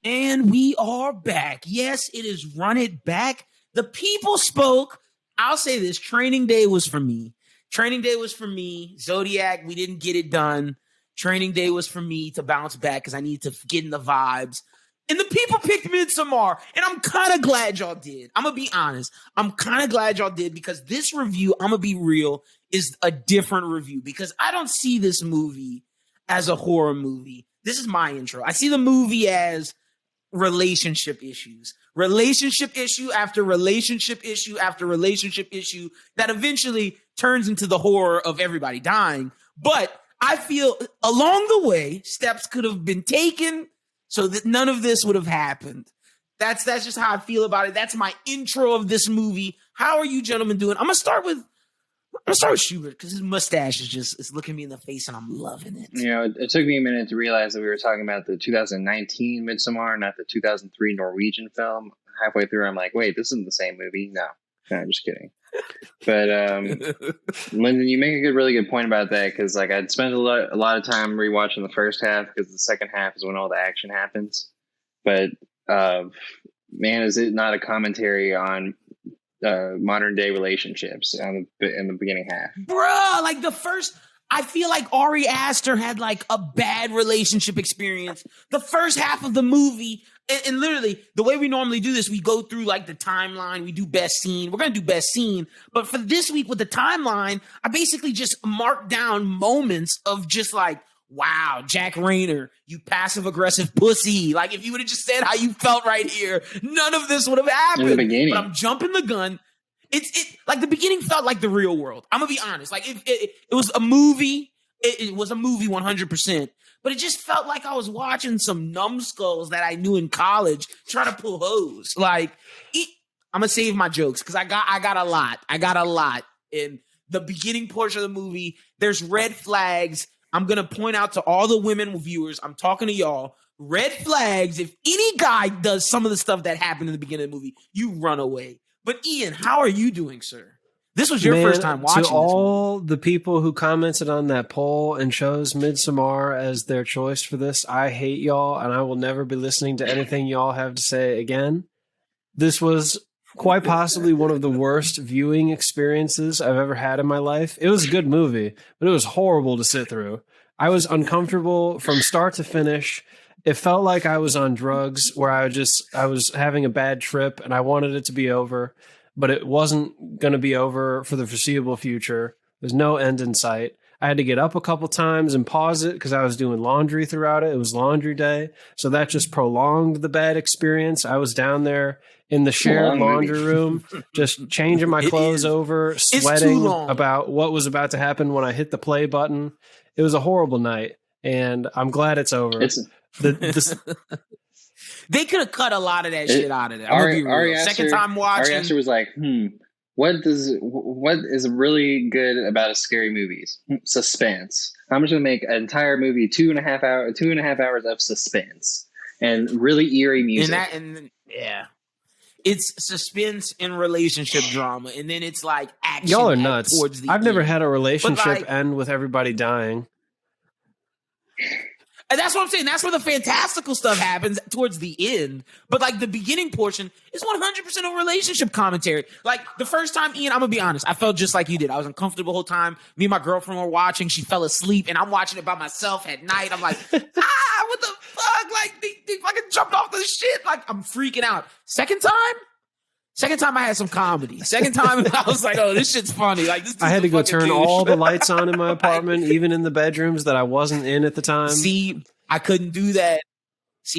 And we are back. Yes, it is Run It Back. The people spoke. I'll say this. Training Day was for me. Training Day was for me. Zodiac, we didn't get it done. Training Day was for me to bounce back because I need to get in the vibes. And the people picked Midsommar. And I'm kind of glad y'all did. I'm going to be honest. I'm kind of glad y'all did because this review, I'm going to be real, is a different review because I don't see this movie as a horror movie. This is my intro. I see the movie as relationship issue after relationship issue after relationship issue that eventually turns into the horror of everybody dying. But I feel along the way, steps could have been taken so that none of this would have happened. That's just how I feel about it. That's my intro of this movie. How are you gentlemen doing? I'm gonna start with Schubert because his mustache is looking me in the face and I'm loving it. You know, it took me a minute to realize that we were talking about the 2019 Midsommar, not the 2003 Norwegian film. Halfway through, I'm like, wait, this isn't the same movie. No, just kidding. But Lyndon, you make a really good point about that because like I'd spent a lot of time rewatching the first half because the second half is when all the action happens. But man, is it not a commentary on modern day relationships in the beginning half? Bruh, like I feel like Ari Aster had like a bad relationship experience. The first half of the movie, and literally the way we normally do this, we go through like the timeline, we do best scene. We're going to do best scene. But for this week with the timeline, I basically just marked down moments of just like, wow, Jack Rayner, you passive aggressive pussy. Like if you would have just said how you felt right here, none of this would have happened. In the beginning. But I'm jumping the gun. It like the beginning felt like the real world. I'm gonna be honest. Like it was a movie. It was a movie 100%. But it just felt like I was watching some numbskulls that I knew in college try to pull hose. Like I'm gonna save my jokes because I got a lot. I got a lot in the beginning portion of the movie. There's red flags. I'm going to point out to all the women viewers, I'm talking to y'all, red flags. If any guy does some of the stuff that happened in the beginning of the movie, you run away. But Ian, how are you doing, sir? This was your first time watching this. To all the people who commented on that poll and chose Midsommar as their choice for this, I hate y'all and I will never be listening to anything y'all have to say again. This was quite possibly one of the worst viewing experiences I've ever had in my life. It was a good movie, but it was horrible to sit through. I was uncomfortable from start to finish. It felt like I was on drugs where I was having a bad trip and I wanted it to be over, but it wasn't going to be over for the foreseeable future. There's no end in sight. I had to get up a couple times and pause it because I was doing laundry throughout it. It was laundry day. So that just prolonged the bad experience. I was down there in the shared laundry room, just changing my clothes over, sweating about what was about to happen when I hit the play button. It was a horrible night, and I'm glad it's over. They could have cut a lot of that shit out of there. I'm gonna be real. Second time watching, Ari Aster was like, what is really good about a scary movies? Suspense. I'm just gonna make an entire movie 2.5 hours of suspense and really eerie music. Yeah. It's suspense and relationship drama, and then it's like action. Y'all are nuts. I've never had a relationship end with everybody dying. And that's what I'm saying. That's where the fantastical stuff happens towards the end. But like the beginning portion is 100% a relationship commentary. Like the first time, Ian, I'm gonna be honest, I felt just like you did. I was uncomfortable the whole time. Me and my girlfriend were watching. She fell asleep, and I'm watching it by myself at night. I'm like, what the fuck? Like they fucking jumped off the shit. Like I'm freaking out. Second time I had some comedy. Second time I was like, oh, this shit's funny. Like this. I had to go turn all the lights on in my apartment, even in the bedrooms that I wasn't in at the time. See, I couldn't do that.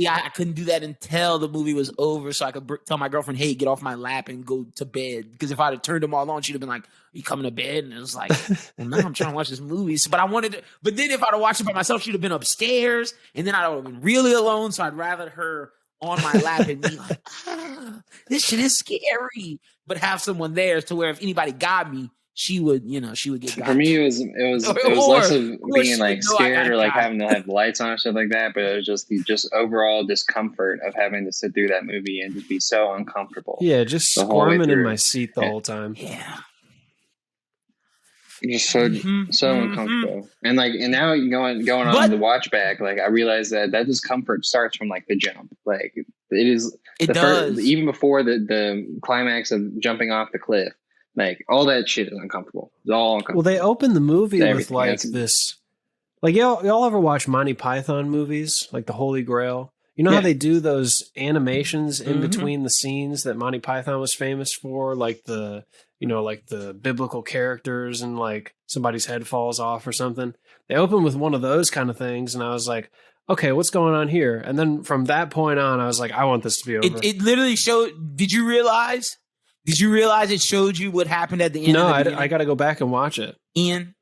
I couldn't do that until the movie was over, so I could tell my girlfriend, "Hey, get off my lap and go to bed." Because if I'd have turned them all on, she'd have been like, "Are you coming to bed?" And it was like, "Well, no, I'm trying to watch this movie." So, but I wanted to. But then if I'd have watched it by myself, she'd have been upstairs, and then I'd have been really alone. So I'd rather her on my lap and be like, "This shit is scary," but have someone there to where if anybody got me, she would get got. For me, it was less of being like scared or like having to have lights on and stuff like that, but it was just overall discomfort of having to sit through that movie and just be so uncomfortable. Yeah, just squirming in my seat the whole time. Yeah. Just so uncomfortable, and now going on But the watch back, like I realized that discomfort starts from like the jump, like it is it does. even before the climax of jumping off the cliff, like all that shit is uncomfortable. It's all uncomfortable. Well, they open the movie with Everything. like this, like y'all ever watch Monty Python movies, like the Holy Grail? You know how they do those animations in between the scenes that Monty Python was famous for, like the biblical characters and like somebody's head falls off or something. They open with one of those kind of things, and I was like, okay, what's going on here? And then from that point on, I was like, I want this to be over. It literally showed. Did you realize it showed you what happened at the end? No, I got to go back and watch it. Ian,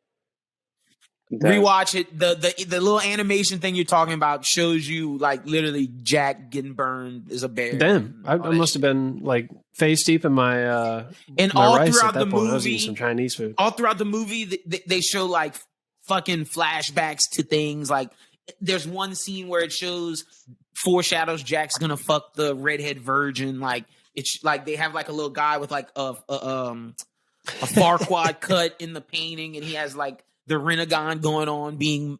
rewatch it. The little animation thing you're talking about shows you like literally Jack getting burned as a bear. Damn, I must have been like face deep in my and my all rice throughout at that the point. movie, I was eating some Chinese food. All throughout the movie, they show like fucking flashbacks to things. Like there's one scene where it foreshadows Jack's gonna fuck the redhead virgin. Like it's like they have like a little guy with like a Farquaad cut in the painting, and he has like the Renegon going on, being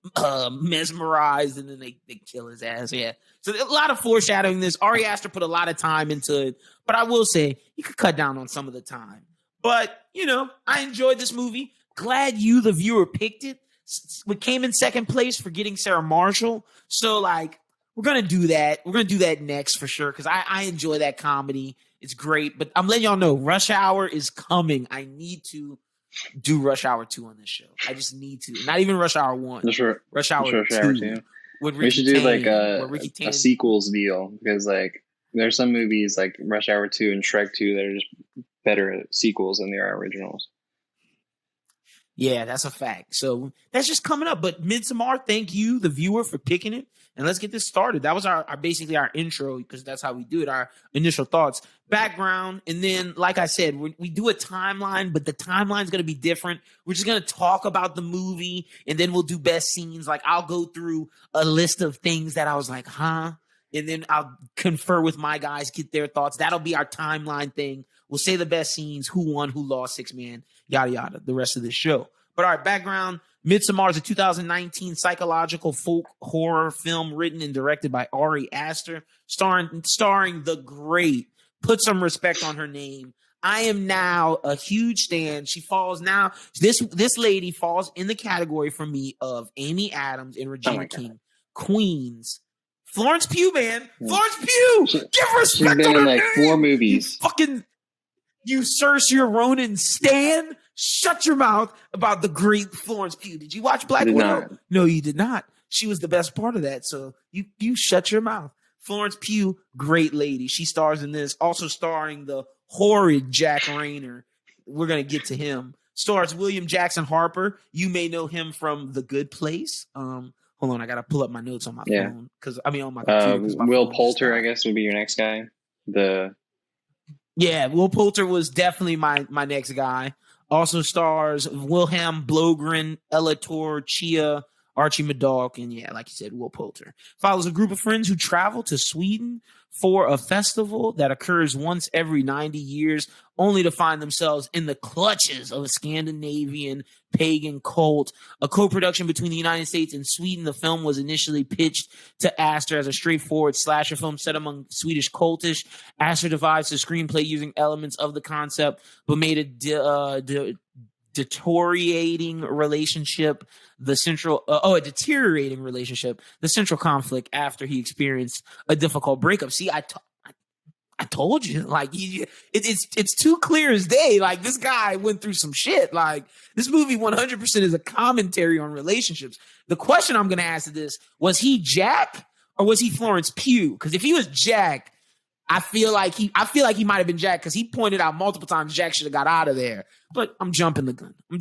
mesmerized, and then they kill his ass. Yeah. So a lot of foreshadowing this. Ari Aster put a lot of time into it, but I will say you could cut down on some of the time. But, I enjoyed this movie. Glad you, the viewer, picked it. We came in second place for getting Sarah Marshall. So, like, we're going to do that. We're going to do that next for sure, because I enjoy that comedy. It's great. But I'm letting y'all know, Rush Hour is coming. I need to do Rush Hour 2 on this show. I just need to. Not even Rush Hour 1. Rush Hour 2. We should do like a sequels deal, because like there's some movies like Rush Hour 2 and Shrek 2 that are just better sequels than they are originals. Yeah, that's a fact. So that's just coming up. But Midsommar, thank you, the viewer, for picking it. And let's get this started. That was our basically our intro, because that's how we do it, our initial thoughts, background. And then, like I said, we do a timeline, but the timeline's going to be different. We're just going to talk about the movie, and then we'll do best scenes. Like I'll go through a list of things that I was like, huh? And then I'll confer with my guys, get their thoughts. That'll be our timeline thing. We'll say the best scenes, who won, who lost, six man, yada, yada, the rest of the show. But all right, background. Midsommar is a 2019 psychological folk horror film written and directed by Ari Aster, starring the great, put some respect on her name, I am now a huge stan. She falls now. This lady falls in the category for me of Amy Adams and Regina King, Queens. Florence Pugh, man. Florence Pugh. Give respect. She's been in like 4 movies. You Saoirse Ronan stan. Shut your mouth about the great Florence Pugh. Did you watch Black Widow? No, you did not. She was the best part of that. So you shut your mouth. Florence Pugh, great lady. She stars in this. Also starring the horrid Jack Rayner. We're going to get to him. Stars William Jackson Harper. You may know him from The Good Place. Hold on, I got to pull up my notes on my phone. On my computer. Will Poulter, I guess, would be your next guy. Will Poulter was definitely my next guy. Also stars Wilhelm Blogren, Ella Tor, Chia, Archie Madalk, and like you said, Will Poulter. Follows a group of friends who travel to Sweden for a festival that occurs once every 90 years, only to find themselves in the clutches of a Scandinavian pagan cult. A co-production between the United States and Sweden, the film was initially pitched to Aster as a straightforward slasher film set among Swedish cultish. Aster devised the screenplay using elements of the concept, but made a deteriorating relationship the central conflict after he experienced a difficult breakup. See, I told you, like, it's too clear as day. Like, this guy went through some shit. Like, this movie 100% is a commentary on relationships. The question I'm going to ask is this: was he Jack or was he Florence Pugh? Because if he was Jack, I feel like he might have been Jack, because he pointed out multiple times Jack should have got out of there. But I'm jumping the gun. We're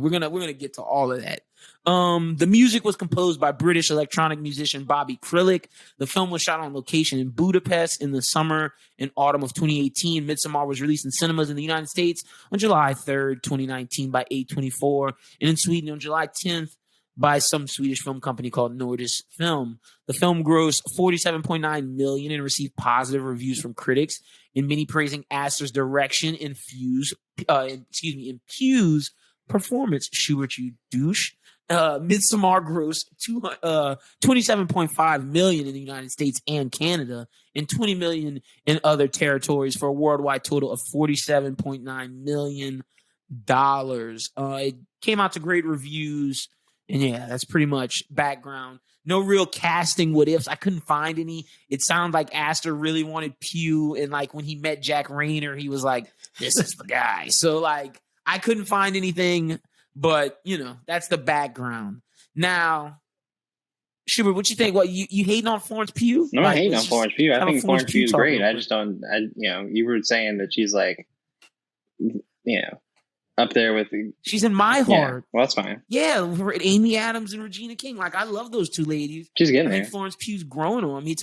gonna get to all of that. The music was composed by British electronic musician Bobby Krilic. The film was shot on location in Budapest in the summer and autumn of 2018. Midsommar was released in cinemas in the United States on July 3rd, 2019 by A24, and in Sweden on July 10th by some Swedish film company called Nordis Film. The film grossed $47.9 million and received positive reviews from critics, and many praising Aster's direction and imbues performance, Schubert, you douche. Midsommar grossed 27.5 million in the United States and Canada, and 20 million in other territories, for a worldwide total of $47.9 million. It came out to great reviews, and yeah, that's pretty much background. No real casting what ifs. I couldn't find any. It sounded like Astor really wanted Pugh, and like when he met Jack Rayner, he was like, "This is the guy." So like, I couldn't find anything, but you know, that's the background. Now, Schubert, what you think? What you hating on Florence Pugh? No, I'm hating on Florence Pugh. I think Florence Pugh is great. talk. I just don't. You were saying that she's like, up there with. She's in my heart. Well, that's fine. Yeah, Amy Adams and Regina King. Like, I love those two ladies. She's getting I there. think Florence Pugh's growing on me.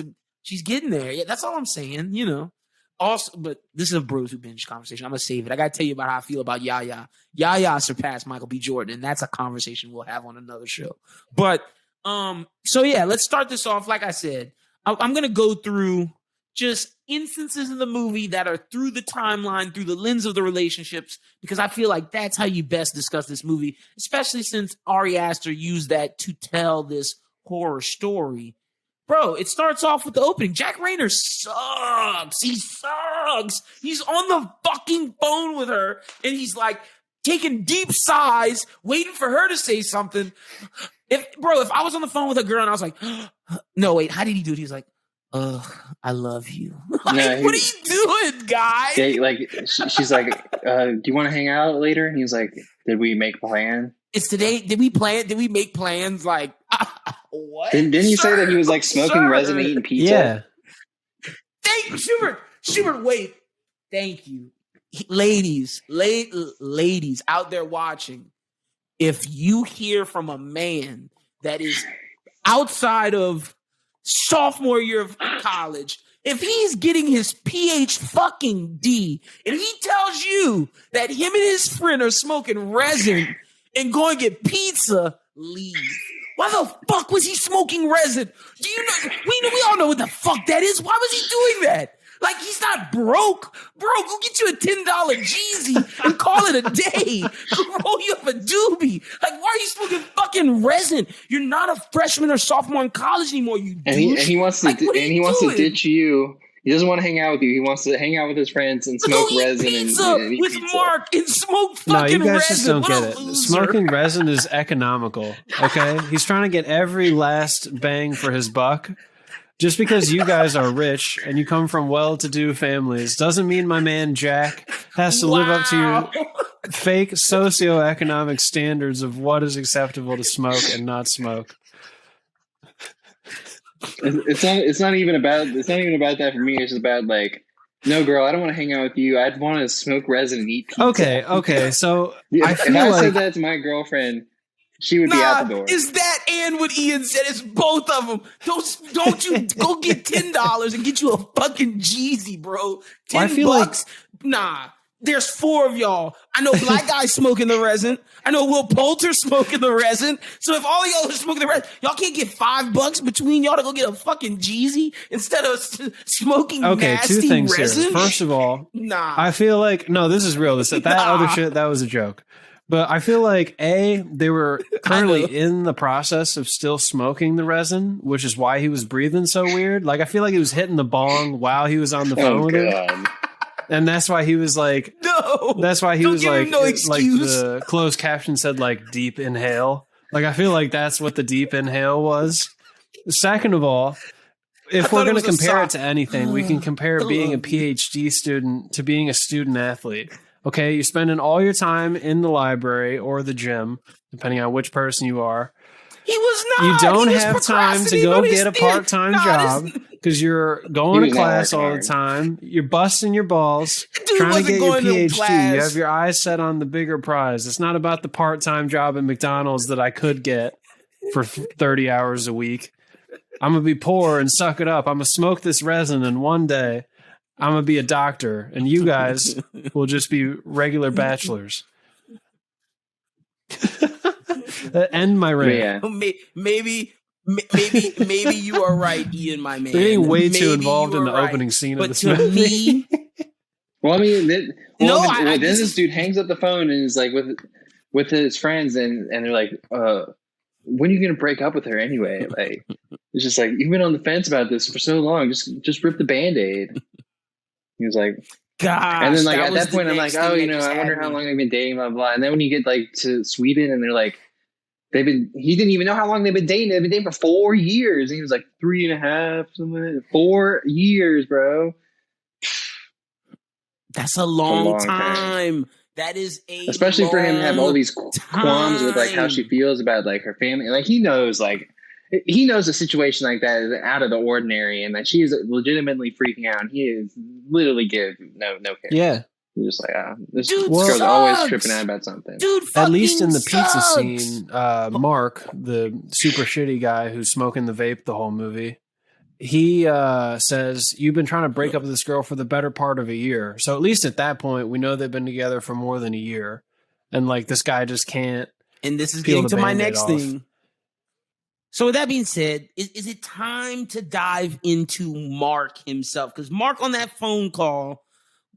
She's getting there. Yeah, that's all I'm saying. You know. Also, but this is a Bros Who Binge conversation. I'm gonna save it. I gotta tell you about how I feel about Yaya. Yaya surpassed Michael B. Jordan, and that's a conversation we'll have on another show. But so yeah, let's start this off. Like I said, I'm gonna go through just instances in the movie that are through the timeline, through the lens of the relationships, because I feel like that's how you best discuss this movie, especially since Ari Aster used that to tell this horror story. Bro, it starts off with the opening. Jack Rayner sucks. He sucks. He's on the fucking phone with her, and he's like taking deep sighs, waiting for her to say something. If I was on the phone with a girl and I was like, no, wait, how did he do it? He's like, I love you. Like, Yeah, what are you doing, guy? Yeah, like she's like, do you want to hang out later? And he's like, did we make a plan? It's today. Did we plan? Did we make plans? Like, what? Didn't you say that he was like smoking resin and eating pizza? Yeah. Thank you, Schubert, wait. Thank you. Ladies out there watching, if you hear from a man that is outside of sophomore year of college, if he's getting his PhD and he tells you that him and his friend are smoking resin and going to get pizza, leave. Why the fuck was he smoking resin? Do you know? We all know what the fuck that is. Why was he doing that? Like, he's not broke. Bro, go get you a $10 Jeezy and call it a day. Go roll you up a doobie. Like, why are you smoking fucking resin? You're not a freshman or sophomore in college anymore, you douche. And he wants to wants to ditch you. He doesn't want to hang out with you. He wants to hang out with his friends and smoke resin and eat with pizza. Mark and smoke fucking resin. No, you guys just don't what get it. Loser. Smoking resin is economical. Okay, he's trying to get every last bang for his buck. Just because you guys are rich and you come from well-to-do families doesn't mean my man Jack has to live up to your fake socioeconomic standards of what is acceptable to smoke and not smoke. It's not even about that for me. It's just about like, no, girl, I don't want to hang out with you. I'd want to smoke resin and eat pizza. Okay. So I if feel I like said that to my girlfriend, she would be out the door. Is that and what Ian said? It's both of them. Don't you go get $10 and get you a fucking Jeezy, bro. $10. Nah. There's 4 of y'all. I know Black Guy smoking the resin. I know Will Poulter smoking the resin. So if all y'all are smoking the resin, y'all can't get $5 between y'all to go get a fucking Jeezy instead of smoking nasty 2 things resin? here. First of all, nah. I feel like this is real. That other shit, that was a joke. But I feel like they were currently in the process of still smoking the resin, which is why he was breathing so weird. Like, I feel like he was hitting the bong while he was on the phone with her. And that's why he was like, no. That's why he was like, no excuse. Like the closed caption said, like, deep inhale. Like, I feel like that's what the deep inhale was. Second of all, if we're going to compare it to anything, we can compare being a PhD student to being a student athlete. Okay, you're spending all your time in the library or the gym, depending on which person you are. He was not. You don't have time to go get a part-time job because you're going to class all the time. You're busting your balls trying to get your PhD. You have your eyes set on the bigger prize. It's not about the part-time job at McDonald's that I could get for 30 hours a week. I'm going to be poor and suck it up. I'm going to smoke this resin, and one day I'm going to be a doctor, and you guys will just be regular bachelors. End my rant. Yeah. Maybe you are right, Ian, my man. They're getting way too involved in the opening scene of this movie. Well, I mean, then this dude hangs up the phone and is like, with with his friends, and they're like, when are you gonna break up with her anyway? Like, it's just like, you've been on the fence about this for so long. Just rip the Band-Aid. He was like, Gosh, and then like that at was that the point, I'm like, next oh, thing you that know, just I wonder had how me. long they've been dating, blah blah. And then when you get like to Sweden, and they're like, he didn't even know how long they've been dating. They've been dating for 4 years. And he was like 3.5, something. 4 years, bro. That's a It's a long long time. That is a especially for him to have all these qualms with like how she time. feels about like her family. Like he knows a situation like that is out of the ordinary, and that she is legitimately freaking out. And he is literally give no care. Yeah. You're just like, this Dude girl's sucks. always tripping out about something. Dude, At least in the fucking pizza sucks. scene, Mark, the super shitty guy who's smoking the vape the whole movie, he says, you've been trying to break up with this girl for the better part of a year. So at least at that point, we know they've been together for more than a year. And like this guy just can't. And this is peel getting the to my Band-Aid next off. thing. So with that being said, is it time to dive into Mark himself? Because Mark on that phone call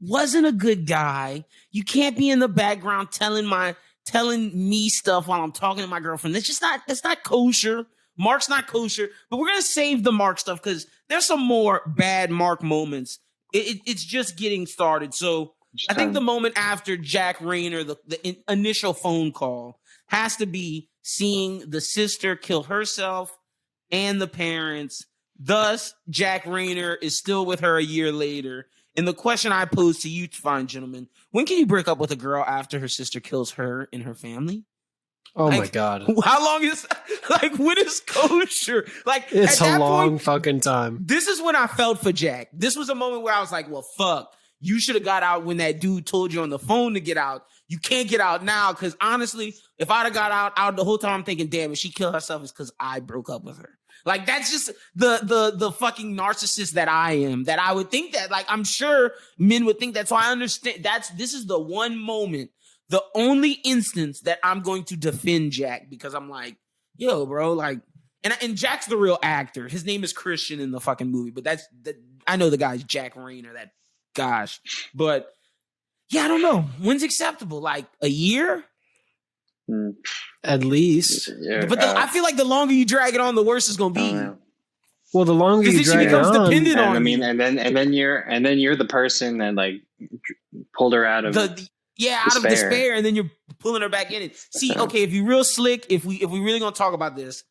wasn't a good guy. You can't be in the background telling me stuff while I'm talking to my girlfriend. That's not kosher. Mark's not kosher. But we're gonna save the Mark stuff because there's some more bad Mark moments. It's just getting started. So I think the moment after Jack Rayner, the initial phone call, has to be seeing the sister kill herself and the parents. Thus, Jack Rayner is still with her a year later. And the question I pose to you, fine gentlemen, when can you break up with a girl after her sister kills her and her family? Oh Like, my God. How long is, like, when is kosher? Like, It's at a that long point, fucking time. this is when I felt for Jack. This was a moment where I was like, well, fuck. You should have got out when that dude told you on the phone to get out. You can't get out now, because honestly, if I'd have got out the whole time, I'm thinking, damn, if she killed herself, it's because I broke up with her. Like, that's just the fucking narcissist that I am, that I would think that. Like, I'm sure men would think that. So I understand this is the one moment, the only instance that I'm going to defend Jack, because I'm like, yo, bro, like, and Jack's the real actor. His name is Christian in the fucking movie, but I know the guy's Jack Rayner. But yeah, I don't know. When's acceptable? Like a year? At least. Yeah, But I feel like the longer you drag it on, the worse it's gonna be. Well, the longer you Because then drag she becomes it on, dependent on I mean, you. and then you're the person that like pulled her out of out of despair, and then you're pulling her back in it. See, okay, if you're real slick, if we really gonna talk about this,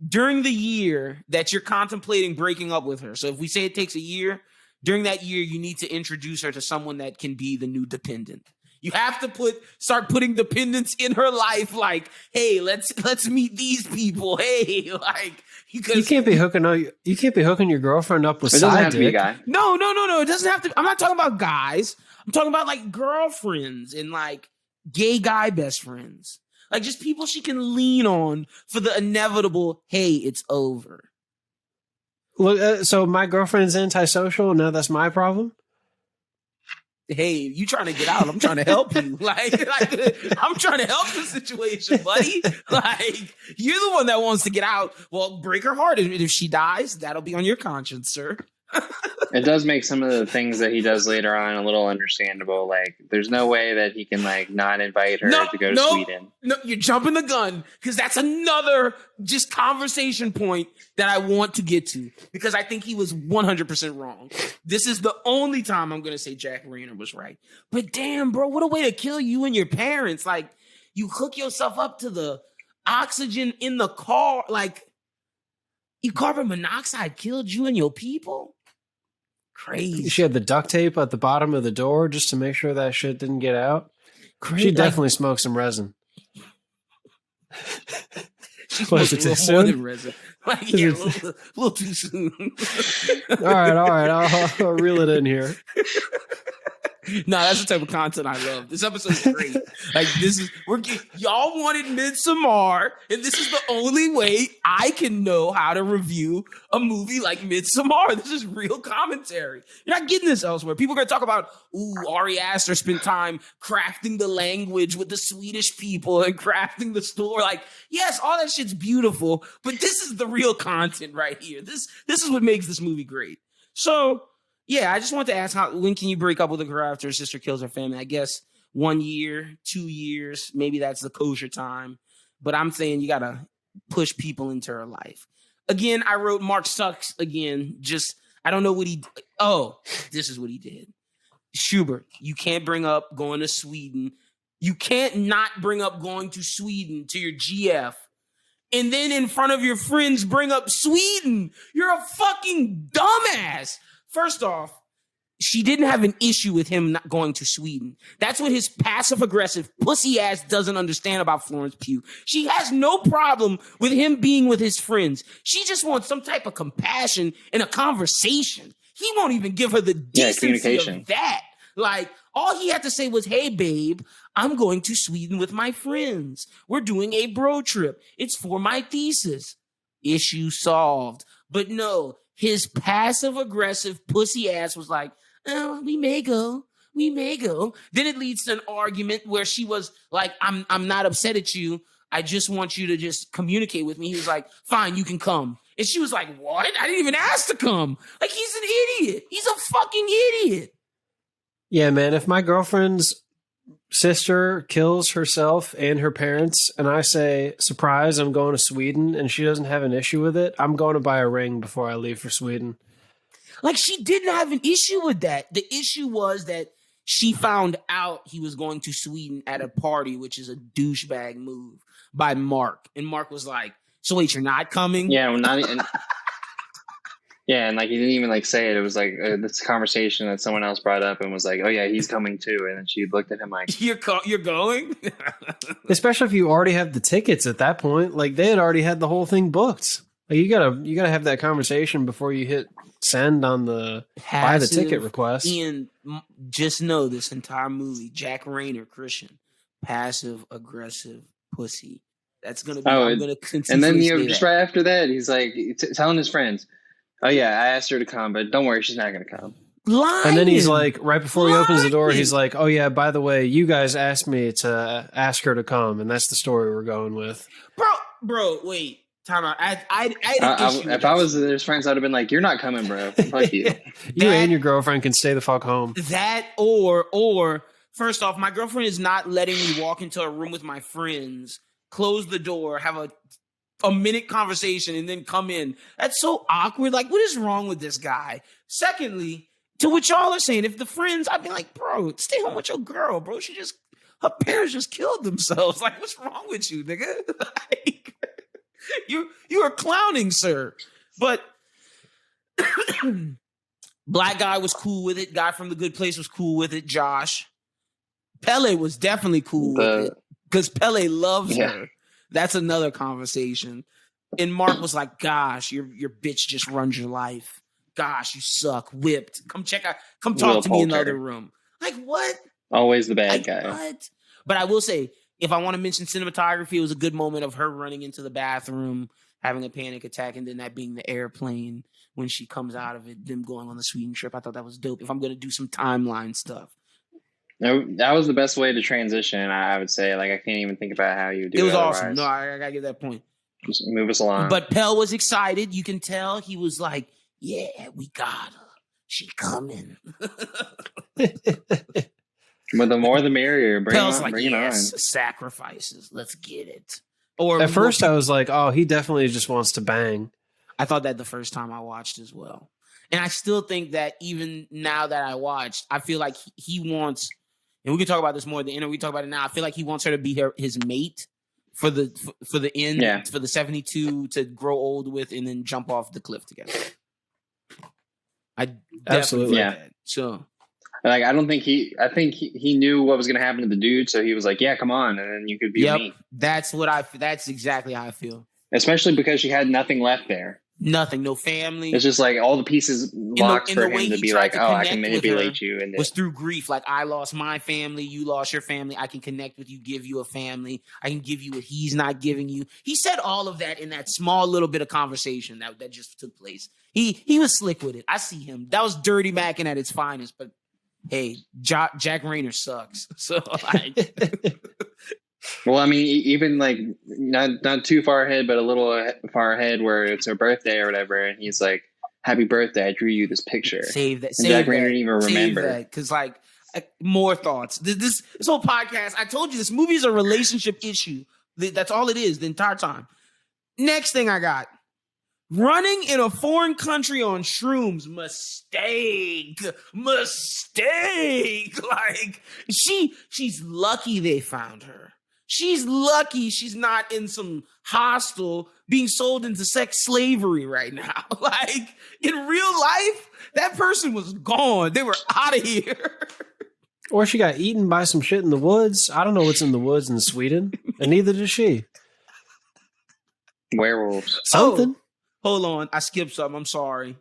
during the year that you're contemplating breaking up with her, so if we say it takes a year, during that year you need to introduce her to someone that can be the new dependent. You have to start putting dependents in her life. Like, hey, let's meet these people. Hey, like, you can't be hooking your girlfriend up with it doesn't side have to be a dick. guy. No. It doesn't have to. I'm not talking about guys. I'm talking about like girlfriends and like gay guy best friends. Like just people she can lean on for the inevitable, hey, it's over. Look, so my girlfriend's antisocial. Now that's my problem. Hey, you trying to get out? I'm trying to help you. Like I'm trying to help the situation, buddy. Like you're the one that wants to get out. Well, break her heart. If she dies, that'll be on your conscience, sir. It does make some of the things that he does later on a little understandable. Like, there's no way that he can like not invite her to go to Sweden. No, you're jumping the gun, because that's another just conversation point that I want to get to, because I think he was 100% wrong. This is the only time I'm going to say Jack Rayner was right. But damn, bro, what a way to kill you and your parents. Like, you hook yourself up to the oxygen in the car. Like, carbon monoxide killed you and your people? Crazy. She had the duct tape at the bottom of the door just to make sure that shit didn't get out. Crazy. She definitely smoked some resin. She Was it too soon? Like, yeah, a little too soon. All right. I'll reel it in here. No, that's the type of content I love. This episode's great. Like, y'all wanted Midsommar, and this is the only way I can know how to review a movie like Midsommar. This is real commentary. You're not getting this elsewhere. People are going to talk about, Ari Aster spent time crafting the language with the Swedish people and crafting the story. Like, yes, all that shit's beautiful, but this is the real content right here. This is what makes this movie great. So, yeah, I just want to ask, when can you break up with a girl after her sister kills her family? I guess 1 year, 2 years, maybe that's the kosher time. But I'm saying you gotta push people into her life. Again, I wrote Mark sucks again. Just I don't know what he. Oh, this is what he did. Schubert, you can't bring up going to Sweden. You can't not bring up going to Sweden to your GF. And then in front of your friends, bring up Sweden. You're a fucking dumbass. First off, she didn't have an issue with him not going to Sweden. That's what his passive-aggressive pussy ass doesn't understand about Florence Pugh. She has no problem with him being with his friends. She just wants some type of compassion and a conversation. He won't even give her the decency of that. Like, all he had to say was, hey, babe, I'm going to Sweden with my friends. We're doing a bro trip. It's for my thesis. Issue solved. But no, his passive-aggressive pussy ass was like, oh, we may go. Then it leads to an argument where she was like, I'm not upset at you. I just want you to just communicate with me. He was like, fine, you can come. And she was like, what? I didn't even ask to come. Like, he's an idiot. He's a fucking idiot. Yeah, man, if my girlfriend's sister kills herself and her parents, and I say, surprise, I'm going to Sweden, and she doesn't have an issue with it, I'm going to buy a ring before I leave for Sweden. Like, she didn't have an issue with that. The issue was that she found out he was going to Sweden at a party, which is a douchebag move by Mark. And Mark was like, so wait, you're not coming? Yeah, well, not even. Yeah, and like he didn't even like say it. It was like this conversation that someone else brought up and was like, "Oh yeah, he's coming too." And then she looked at him like, "You're going?" Especially if you already have the tickets at that point. Like they had already had the whole thing booked. Like you gotta have that conversation before you hit send on the buy the ticket request. Ian, just know this entire movie, Jack Rayner, Christian, passive aggressive pussy. That's gonna be. I'm gonna continue. And then just right after that, he's like telling his friends, "Oh yeah, I asked her to come, but don't worry, she's not gonna come." Lying. And then he's like, right before he opens the door, he's like, "Oh yeah, by the way, you guys asked me to ask her to come, and that's the story we're going with." Bro, wait. Time out. If I was his friends, I'd have been like, "You're not coming, bro. Fuck you." You and your girlfriend can stay the fuck home. That or first off, my girlfriend is not letting me walk into a room with my friends, close the door, have a minute conversation, and then come in. That's so awkward. Like, what is wrong with this guy? Secondly, to what y'all are saying, if the friends, I'd be like, bro, stay home with your girl, bro. Her parents just killed themselves. Like, what's wrong with you, nigga? Like, you are clowning, sir. But black guy was cool with it. Guy from The Good Place was cool with it. Josh. Pele was definitely cool with it because Pele loves her. That's another conversation. And Mark was like, gosh, your bitch just runs your life. Gosh, you suck. Whipped. Come check out. Come talk to me in the other room. Like, what? Always the bad guy. What? But I will say, if I want to mention cinematography, it was a good moment of her running into the bathroom, having a panic attack, and then that being the airplane when she comes out of it, them going on the Sweden trip. I thought that was dope. If I'm going to do some timeline stuff. That was the best way to transition, I would say. Like, I can't even think about how you do it. It was awesome. No, I got to give that point. Just move us along. But Pell was excited. You can tell he was like, yeah, we got her. She coming. But the more the merrier. Pell's like, yes, sacrifices. Let's get it. Or at first I was like, oh, he definitely just wants to bang. I thought that the first time I watched as well. And I still think that even now that I watched, I feel like he wants, and we can talk about this more at the end, or we talk about it now. I feel like he wants her to be his mate for the end, for the 72 to grow old with and then jump off the cliff together. I absolutely that. So like, I think he knew what was going to happen to the dude. So he was like, yeah, come on. And then you could be me. That's exactly how I feel. Especially because she had nothing left there. Nothing, no family. It's just like all the pieces locked for him to be like, oh, I can manipulate you. And was through grief. Like, I lost my family, you lost your family. I can connect with you, give you a family. I can give you what he's not giving you. He said all of that in that small little bit of conversation that just took place. He was slick with it. I see him. That was dirty macking at its finest. But hey, Jack Rayner sucks. So like. Well, I mean, even like not too far ahead, but a little far ahead, where it's her birthday or whatever, and he's like, "Happy birthday! I drew you this picture." Save that. And Jack Rayner didn't even remember because, like, More thoughts. This whole podcast, I told you this movie is a relationship issue. That's all it is the entire time. Next thing I got. Running in a foreign country on shrooms, mistake. Like she's lucky they found her. She's lucky she's not in some hostel being sold into sex slavery right now. Like in real life, that person was gone. They were out of here. Or she got eaten by some shit in the woods. I don't know what's in the woods in Sweden, and neither does she. Werewolves. Something. Hold on, I skipped something. I'm sorry.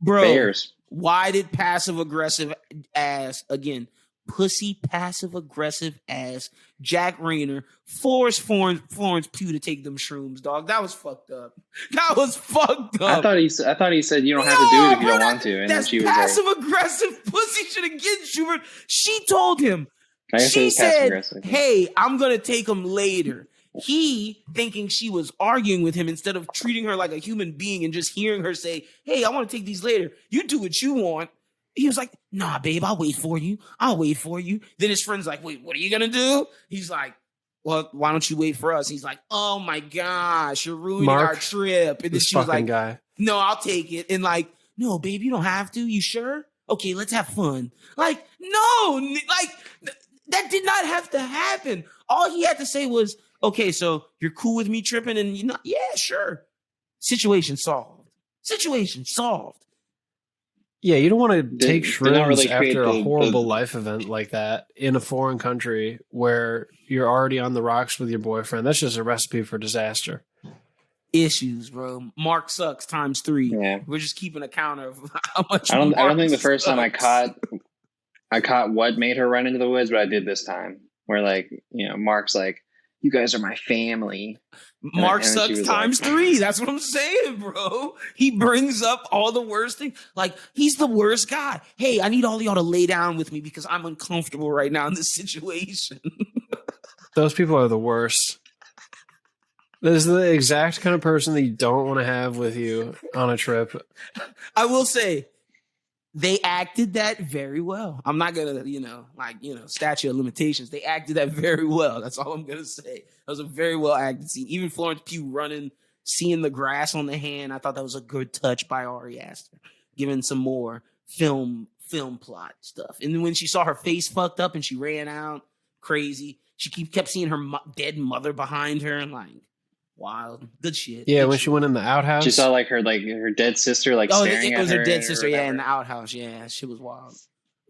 Bro, Bears. why did passive-aggressive ass, again, pussy passive-aggressive ass Jack Rayner force Florence Pugh to take them shrooms, dog? That was fucked up. That was fucked up. I thought he said you don't have to do it if you don't want to. And then that's she was like, passive-aggressive pussy should have get Schubert. She told him. I guess it She was said, passive-aggressive. hey, I'm going to take him later. He thinking she was arguing with him instead of treating her like a human being and just hearing her say, hey, I want to take these later. You do what you want. He was like, nah, babe, I'll wait for you. Then his friend's like, wait, what are you going to do? He's like, well, why don't you wait for us? He's like, oh my gosh, you're ruining our trip. And then she was like, guy. no, I'll take it. And like, no, babe, you don't have to. You sure? Okay, let's have fun. Like, no, like that did not have to happen. All he had to say was, okay, so you're cool with me tripping and you know, yeah, sure. Situation solved. Yeah, you don't want to take they're not shrooms really create after a the- horrible life event like that in a foreign country where you're already on the rocks with your boyfriend. That's just a recipe for disaster. Issues, bro. Mark sucks times 3. Yeah. We're just keeping a counter of how much. I don't Mark think the first time I sucks. caught what made her run into the woods, but I did this time. Where like, you know, Mark's like, you guys are my family. Mark and she sucks was times like- 3. That's what I'm saying, bro. He brings up all the worst things. Like, he's the worst guy. Hey, I need all of y'all to lay down with me because I'm uncomfortable right now in this situation. Those people are the worst. This is the exact kind of person that you don't want to have with you on a trip. I will say, they acted that very well. I'm not gonna, statute of limitations. They acted that very well. That's all I'm gonna say. That was a very well acted scene. Even Florence Pugh running, seeing the grass on the hand. I thought that was a good touch by Ari Aster, giving some more film plot stuff. And then when she saw her face fucked up and she ran out, crazy. She kept seeing her dead mother behind her and like, wild, good shit. Yeah, Good when shit. she went in the outhouse. She saw like her dead sister staring it at was her. her dead sister, or yeah, in whatever. the outhouse. Yeah, shit was wild.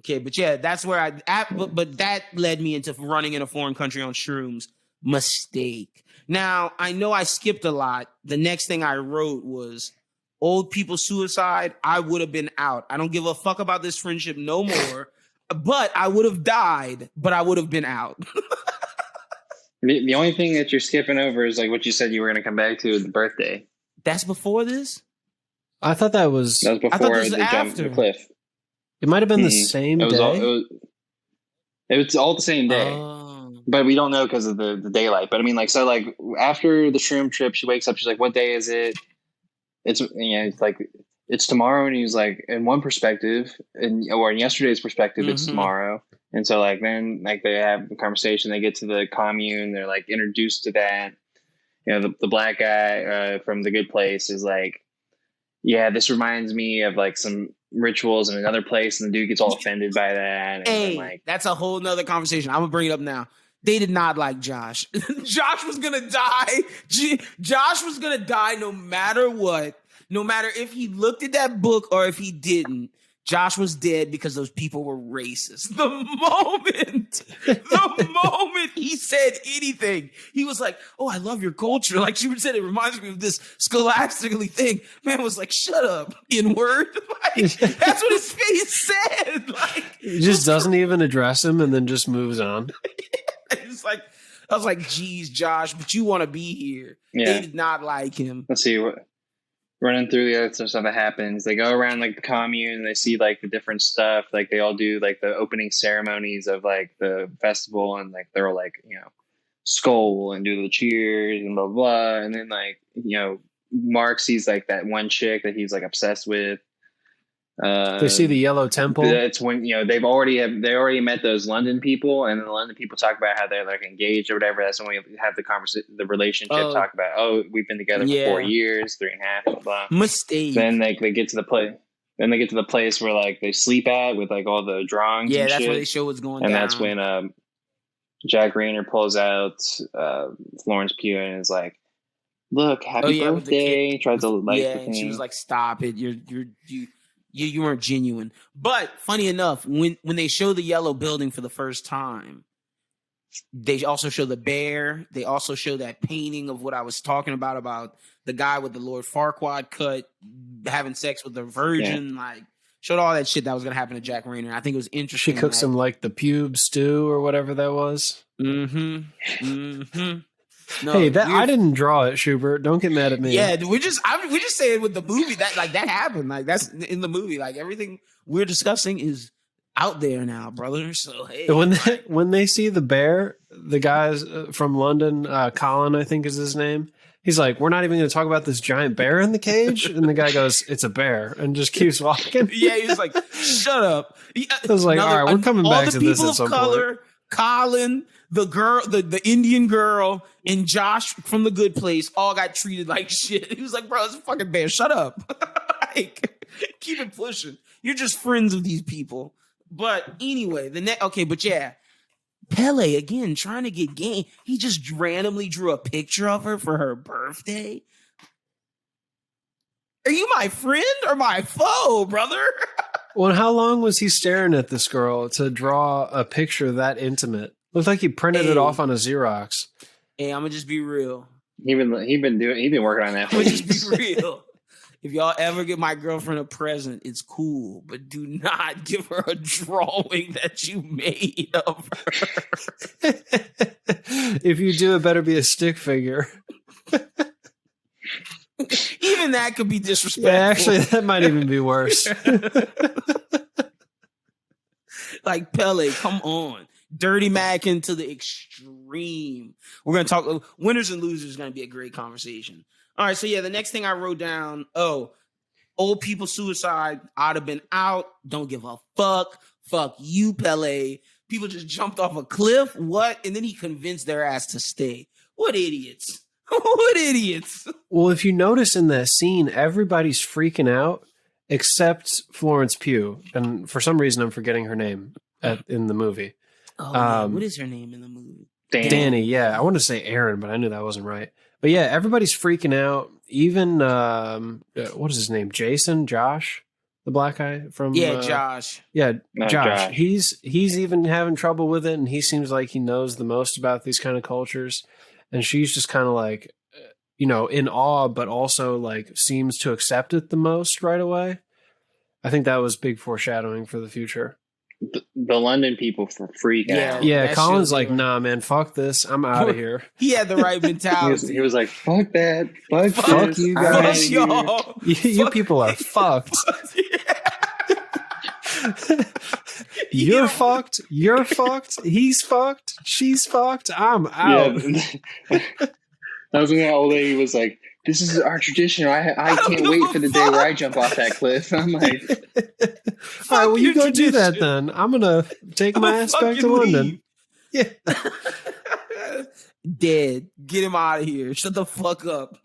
Okay, but yeah, that's where but that led me into running in a foreign country on shrooms. Mistake. Now, I know I skipped a lot. The next thing I wrote was old people suicide. I would have been out. I don't give a fuck about this friendship no more. But I would have died, but I would have been out. The only thing that you're skipping over is like what you said you were going to come back to the birthday. That's before this? I thought that was. That was I thought before this was the jump after. the cliff. It might have been the Mhm. same It was day. it was all the same day, Oh. but we don't know because of the daylight. But I mean, like, so like after the shroom trip, she wakes up. She's like, "What day is it?" It's like it's tomorrow, and he's like, in one perspective, or in yesterday's perspective, it's Mhm. tomorrow. And so like then like they have a conversation. They get to the commune. They're like introduced to that. You know, the black guy from The Good Place is like, yeah, this reminds me of like some rituals in another place, and the dude gets all offended by that. And Hey, like, that's a whole nother conversation. I'm gonna bring it up now. They did not like Josh. Josh was gonna die. Josh was gonna die no matter what. No matter if he looked at that book or if he didn't. Josh was dead because those people were racist. The moment he said anything, he was like, "Oh, I love your culture." Like she said, it reminds me of this scholastically thing. Man was like, "Shut up, N-word." Like, that's what his face said. Like He just doesn't even address him and then just moves on. it's like I was like, "Geez, Josh, but you want to be here." Yeah. They did not like him. let's see what running through the other stuff that happens. They go around like the commune and they see like the different stuff. Like they all do like the opening ceremonies of like the festival, and like they're all like, skull and do the cheers and blah blah. And then like, Mark sees like that one chick that he's like obsessed with. They see the yellow temple. That's when they already met those London people, and the London people talk about how they're like engaged or whatever. That's when we have the conversation, the relationship talk about we've been together for 4 years, 3.5, blah blah. Mistake. Then they get to the place. Then they get to the place where like they sleep at with like all the drawings. Yeah, and that's shit. where they show what's going and down. And that's when Jack Rayner pulls out Florence Pugh and is like, "Look, happy birthday!" Tries to light the thing. And she was like, "Stop it! You weren't genuine." But funny enough, when they show the yellow building for the first time, they also show the bear. They also show that painting of what I was talking about the guy with the Lord Farquaad cut having sex with the virgin. Yeah. Like, showed all that shit that was going to happen to Jack Rayner. I think it was interesting. She cooks him like the pube stew or whatever that was. No, hey, I didn't draw it, Schubert. Don't get mad at me. Yeah, we're just saying with the movie that happened. Like, that's in the movie. Like, everything we're discussing is out there now, brother. So hey, when they see the bear, the guys from London, Colin, I think is his name. He's like, "We're not even going to talk about this giant bear in the cage." And the guy goes, "It's a bear," and just keeps walking. Yeah, he was like, "Shut up." I was like, "All right, we're coming back to this at some point." Colin, the girl, the Indian girl, and Josh from The Good Place all got treated like shit. He was like, "Bro, it's a fucking bear. Shut up." Like, keep it pushing. You're just friends with these people. But anyway, but yeah. Pele, again, trying to get game. He just randomly drew a picture of her for her birthday. Are you my friend or my foe, brother? Well, how long was he staring at this girl to draw a picture that intimate? Looked like he printed it off on a Xerox. Hey, I'm gonna just be real. He been working on that. I'm gonna just be real. If y'all ever give my girlfriend a present, it's cool, but do not give her a drawing that you made of her. If you do, it better be a stick figure. Even that could be disrespectful. Yeah, actually, that might even be worse. Like, Pele, come on. Dirty Mackin to the extreme. We're going to talk winners and losers is going to be a great conversation. All right, so yeah, the next thing I wrote down, old people suicide. I'd have been out. Don't give a fuck. Fuck you, Pele. People just jumped off a cliff. What? And then he convinced their ass to stay. What idiots. What idiots. Well, if you notice in that scene, everybody's freaking out except Florence Pugh. And for some reason, I'm forgetting her name in the movie. Oh, what is her name in the movie? Danny, yeah. I wanted to say Aaron, but I knew that wasn't right. But yeah, everybody's freaking out. Even, what is his name? Josh? The black guy from... Josh. Yeah, Josh. He's even having trouble with it, and he seems like he knows the most about these kind of cultures. And she's just kind of like, in awe, but also like seems to accept it the most right away. I think that was big foreshadowing for the future. The London people freak out. Yeah, Colin's like, "Nah, man, fuck this. I'm out of here." He had the right mentality. He was like, "Fuck that. Fuck you guys. Fuck y'all. You people are fucked. You're fucked. You're fucked. He's fucked. She's fucked. I'm out." Yeah. That was when the old lady was like, "This is our tradition. I can't wait for the day where I jump off that cliff." I'm like, "All right, well, you go do that then. I'm gonna take my ass back to London." Yeah. Dead. Get him out of here. Shut the fuck up.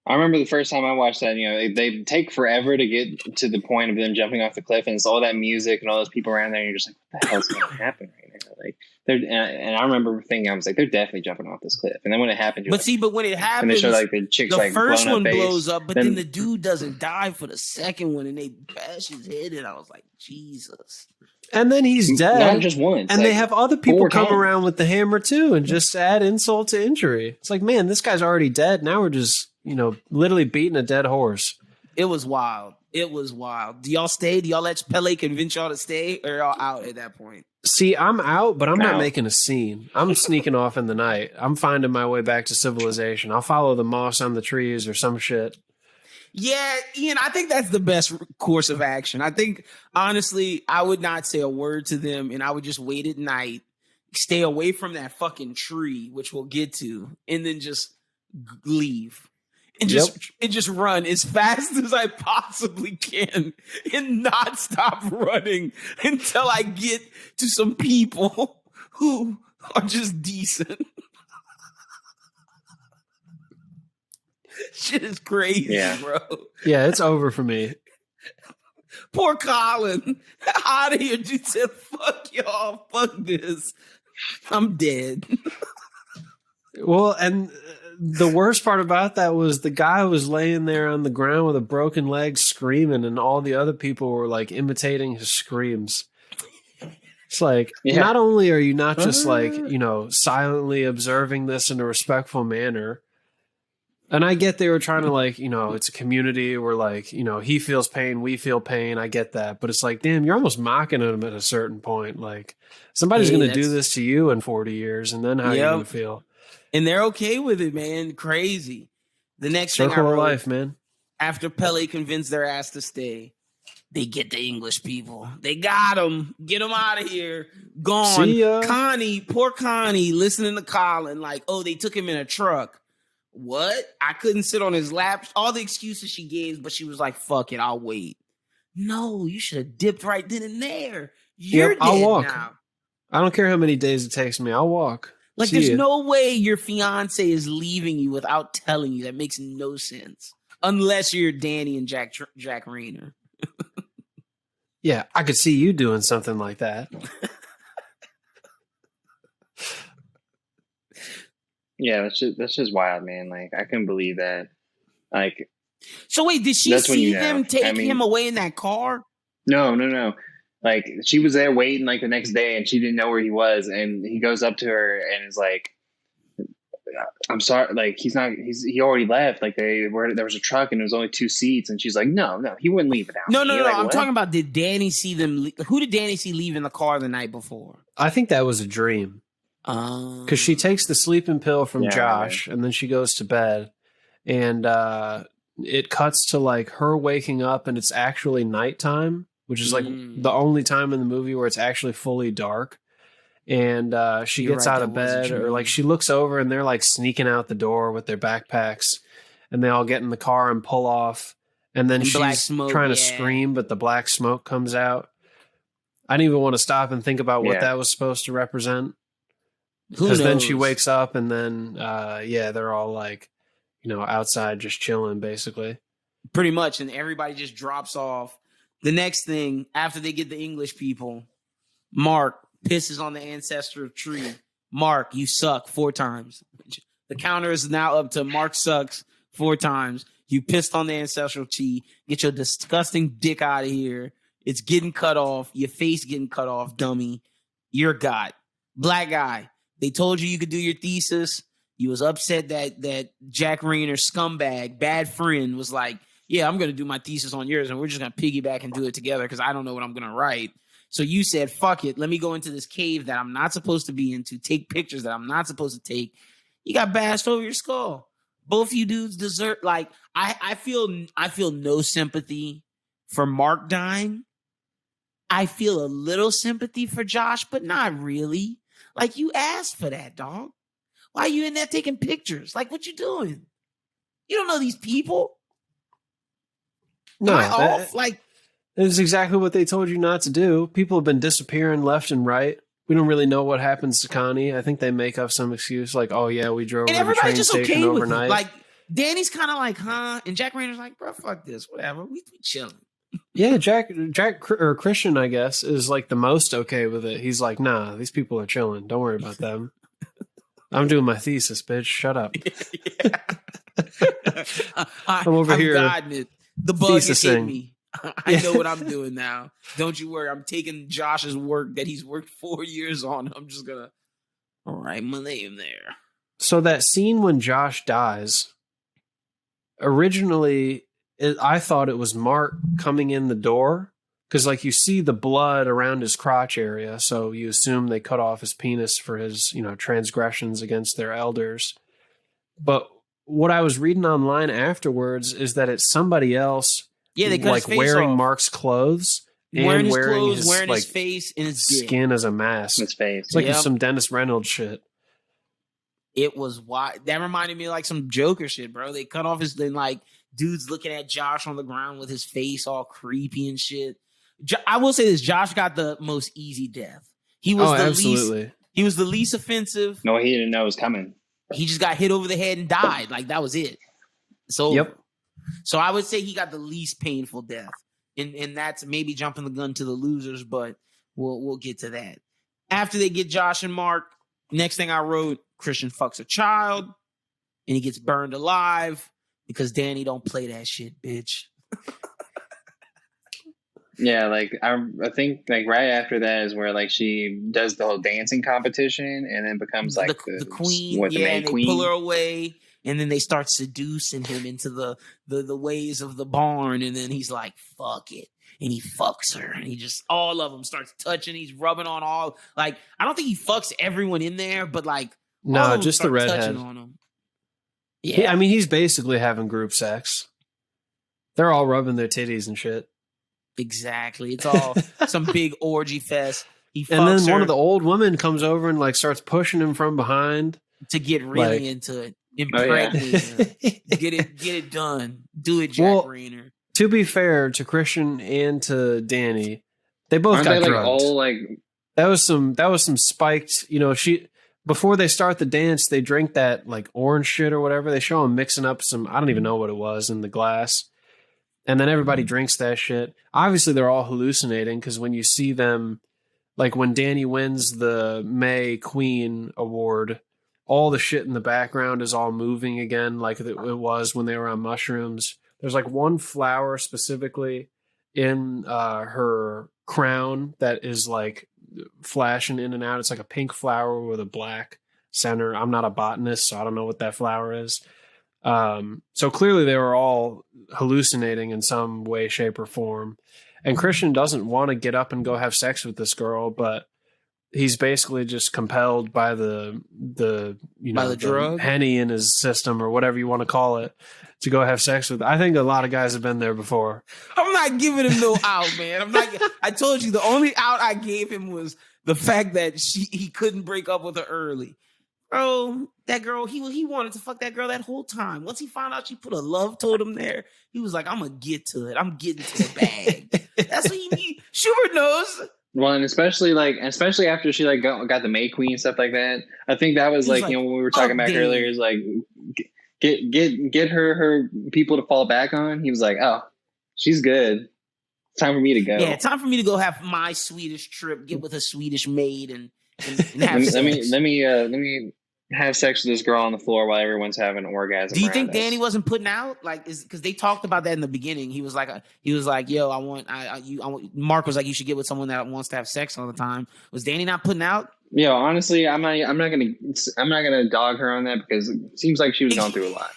I remember the first time I watched that, they take forever to get to the point of them jumping off the cliff, and it's all that music and all those people around there, and you're just like, what the hell's going to happen right now? Like, and I remember thinking, I was like, they're definitely jumping off this cliff. And then when it happened, but when it happens, and they show like the chicks the like first one blows face, up, but then the dude doesn't die for the second one, and they bash his head, and I was like, Jesus. And then he's dead. Not just once. And like they have other people come around with the hammer too, and just add insult to injury. It's like, man, this guy's already dead. Now we're just, literally beating a dead horse. It was wild. It was wild. Do y'all stay? Do y'all let Pele convince y'all to stay, or y'all out at that point? See, I'm out, but I'm not making a scene. I'm sneaking off in the night. I'm finding my way back to civilization. I'll follow the moss on the trees or some shit. Yeah, Ian, I think that's the best course of action. I think, honestly, I would not say a word to them, and I would just wait at night, stay away from that fucking tree, which we'll get to, and then just leave. and just run as fast as I possibly can and not stop running until I get to some people who are just decent. Shit is crazy, bro. Yeah, it's over for me. Poor Colin. Out of here. Dude said, fuck y'all. Fuck this. I'm dead. Well, and the worst part about that was the guy was laying there on the ground with a broken leg screaming, and all the other people were like imitating his screams. It's like, not only are you not just like, silently observing this in a respectful manner, and I get they were trying to like, it's a community where like, he feels pain, we feel pain. I get that. But it's like, damn, you're almost mocking him at a certain point. Like somebody's going to do this to you in 40 years. And then how are you going to feel? And they're okay with it, man. Crazy. The next Circle thing I of wrote, life, man. After Pele convinced their ass to stay, they get the English people. They got them. Get them out of here. Gone. See ya. Connie, poor Connie, listening to Colin like, oh, they took him in a truck. What? I couldn't sit on his lap. All the excuses she gave, but she was like, fuck it, I'll wait. No, you should have dipped right then and there. You're dead I'll walk. now. I don't care how many days it takes me. I'll walk. Like, there's no way your fiance is leaving you without telling you. That makes no sense. Unless you're Danny and Jack Rayner. Yeah, I could see you doing something like that. Yeah, that's just wild, man. Like, I couldn't believe that. Like, so wait, did she see them take him away in that car? No. Like, she was there waiting like the next day, and she didn't know where he was. And he goes up to her and is like, "I'm sorry." Like, he already left. Like, there was a truck and there was only 2 seats, and she's like, "No, he wouldn't leave without me." No. Like, I'm talking about, did Danny see them? Who did Danny see leave in the car the night before? I think that was a dream. Because she takes the sleeping pill from Josh, and then she goes to bed, and it cuts to like her waking up, and it's actually nighttime, which is like the only time in the movie where it's actually fully dark. And she gets out of bed, or like she looks over, and they're like sneaking out the door with their backpacks, and they all get in the car and pull off. And then she's trying to scream, but the black smoke comes out. I didn't even want to stop and think about what that was supposed to represent. Because then she wakes up, and then, they're all like, outside just chilling, basically. Pretty much, and everybody just drops off. The next thing, after they get the English people, Mark pisses on the ancestral tree. Mark, you suck 4 times. The counter is now up to Mark sucks 4 times. You pissed on the ancestral tree. Get your disgusting dick out of here. It's getting cut off. Your face getting cut off, dummy. You're God. Black guy. They told you could do your thesis. You was upset that Jack Rayner scumbag, bad friend, was like, yeah, I'm going to do my thesis on yours, and we're just going to piggyback and do it together because I don't know what I'm going to write. So you said, fuck it. Let me go into this cave that I'm not supposed to be into, take pictures that I'm not supposed to take. You got bashed over your skull. Both you dudes deserve, like, I feel no sympathy for Mark dying. I feel a little sympathy for Josh, but not really. Like, you asked for that, dog. Why are you in there taking pictures? Like, what you doing? You don't know these people. No, Like, it's exactly what they told you not to do. People have been disappearing left and right. We don't really know what happens to Connie. I think they make up some excuse like, "Oh yeah, we drove to the train station overnight." Like, Danny's kind of like, "Huh?" And Jack Rayner's like, "Bro, fuck this, whatever. We chilling." Yeah, Jack or Christian, I guess, is like the most okay with it. He's like, "Nah, these people are chilling. Don't worry about them. I'm doing my thesis, bitch. Shut up." I'm over here. The bug has hit me. I know what I'm doing now. Don't you worry. I'm taking Josh's work that he's worked 4 years on. I'm just gonna write my name there. So that scene when Josh dies, originally, I thought it was Mark coming in the door because, like, you see the blood around his crotch area, so you assume they cut off his penis for his, transgressions against their elders. But what I was reading online afterwards is that it's somebody else. Yeah, they cut his face wearing off. Mark's clothes, wearing his wearing clothes, his, wearing like, his face and his skin as a mask. His face. It's like some Dennis Reynolds shit. It was why that reminded me of like some Joker shit, bro. They cut off his then like dude's looking at Josh on the ground with his face all creepy and shit. I will say this: Josh got the most easy death. He was absolutely. least. He was the least offensive. No, he didn't know it was coming. He just got hit over the head and died. Like that was it. So, Yep. So I would say he got the least painful death, and that's maybe jumping the gun to the losers, but we'll get to that after they get Josh and Mark. Next thing I wrote: Christian fucks a child, and he gets burned alive because Danny don't play that shit, bitch. Yeah, like I think like right after that is where like she does the whole dancing competition and then becomes like the queen. the May and they Queen. pull her away, and then they start seducing him into the ways of the barn, and then he's like, "Fuck it." And he fucks her, and he just all of them starts touching. He's rubbing on all like I don't think he fucks everyone in there, but like no, just the redhead on him. Yeah, I mean he's basically having group sex. They're all rubbing their titties and shit. Exactly, it's all some big orgy fest. He fucks and then her one of the old women comes over and like starts pushing him from behind to get really like, into it, impregnate her. Get it done. Do it, Jack Rayner. To be fair to Christian and to Danny, they both Aren't got they, drugged. all like that was some spiked. You know, before they start the dance, they drink that like orange shit or whatever. They show them mixing up some I don't even know what it was in the glass, and then everybody drinks that shit. Obviously, they're all hallucinating because when you see them, like when Danny wins the May Queen award, all the shit in the background is all moving again, like it was when they were on mushrooms. There's like one flower specifically in her crown that is like flashing in and out. It's like a pink flower with a black center. I'm not a botanist, so I don't know what that flower is. So clearly they were all hallucinating in some way, shape, or form. And Christian doesn't want to get up and go have sex with this girl, but he's basically just compelled by the drug, Henny in his system or whatever you want to call it to go have sex with. I think a lot of guys have been there before. I'm not giving him no out, man. I told you the only out I gave him was the fact that he couldn't break up with her early. Bro, that girl, he wanted to fuck that girl that whole time. Once he found out she put a love totem there, he was like, I'm gonna get to it. I'm getting to the bag. That's what he need. Schubert knows. Well, and especially after she like got the May Queen stuff like that. I think that was like, you know, when we were talking back earlier, is like get her people to fall back on. He was like, oh, she's good. It's time for me to go. Yeah, time for me to go have my Swedish trip, get with a Swedish maid, and have sex. Let me have sex with this girl on the floor while everyone's having an orgasm. Do you think Danny wasn't putting out? Like, is because they talked about that in the beginning. He was like, yo, I want. Mark was like, you should get with someone that wants to have sex all the time. Was Danny not putting out? Yeah, honestly, I'm not gonna dog her on that because it seems like she was going through a lot.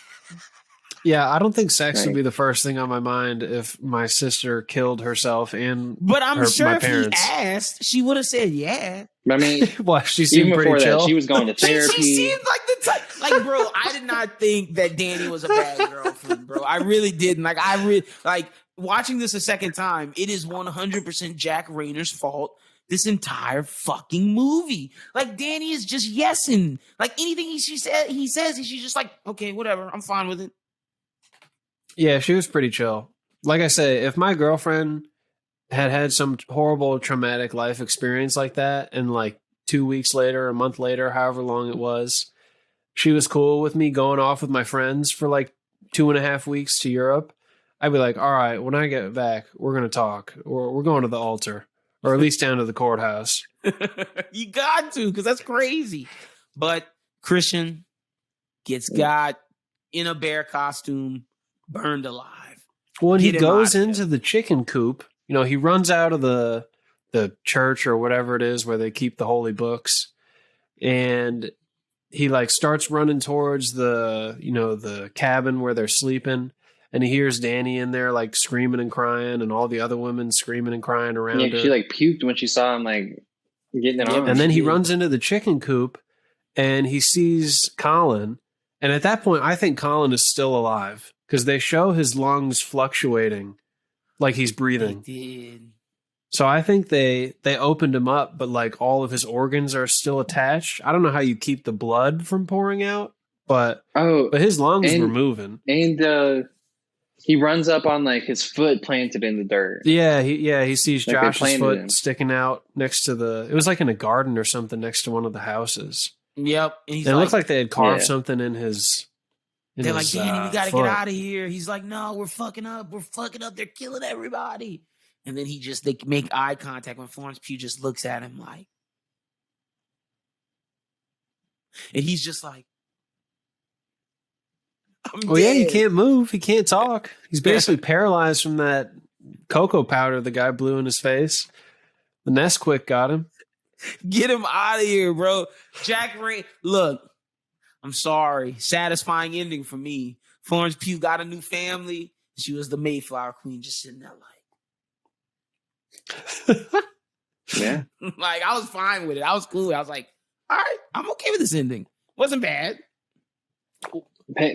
Yeah, I don't think sex would be the first thing on my mind if my sister killed herself But I'm sure my if parents. he asked, she would have said yeah. I mean, well, she seemed even pretty before chill. that, she was going to therapy. She seemed like the type. Like, bro, I did not think that Danny was a bad girlfriend, bro. I really didn't. Like, watching this a second time, it is 100% Jack Rayner's fault. This entire fucking movie. Like, Danny is just yesing. Like, anything he says, she's just like, okay, whatever. I'm fine with it. Yeah, she was pretty chill. Like I say, if my girlfriend had some horrible traumatic life experience like that, and like 2 weeks later, a month later, however long it was, she was cool with me going off with my friends for like 2.5 weeks to Europe, I'd be like, all right, when I get back, we're going to talk, or we're going to the altar, or at least down to the courthouse. You got to, because that's crazy. But Christian gets got in a bear costume, burned alive. When he goes into the chicken coop, you know, he runs out of the church or whatever it is where they keep the holy books, and he like starts running towards the cabin where they're sleeping, and he hears Danny in there like screaming and crying, and all the other women screaming and crying around her. She like puked when she saw him like getting it on. And then he runs into the chicken coop and he sees Colin, and at that point I think Colin is still alive because they show his lungs fluctuating like he's breathing. They did. So I think they opened him up, but like all of his organs are still attached. I don't know how you keep the blood from pouring out, but his lungs were moving. And he runs up on like his foot planted in the dirt. Yeah, he sees Like Josh's foot sticking out next to it was like in a garden or something next to one of the houses. Yep. And it looked like they had carved something in his. They're like, Danny, we gotta foot. get out of here. He's like, no, we're fucking up. We're fucking up. They're killing everybody. And then they make eye contact when Florence Pugh just looks at him like, and he's just like, yeah, he can't move. He can't talk. He's basically paralyzed from that cocoa powder the guy blew in his face. The Nesquik got him. Get him out of here, bro. Jack Rain. Look, I'm sorry. Satisfying ending for me. Florence Pugh got a new family. She was the Mayflower Queen, just sitting there like, yeah. Like I was fine with it. I was cool. I was like, all right, I'm okay with this ending. Wasn't bad.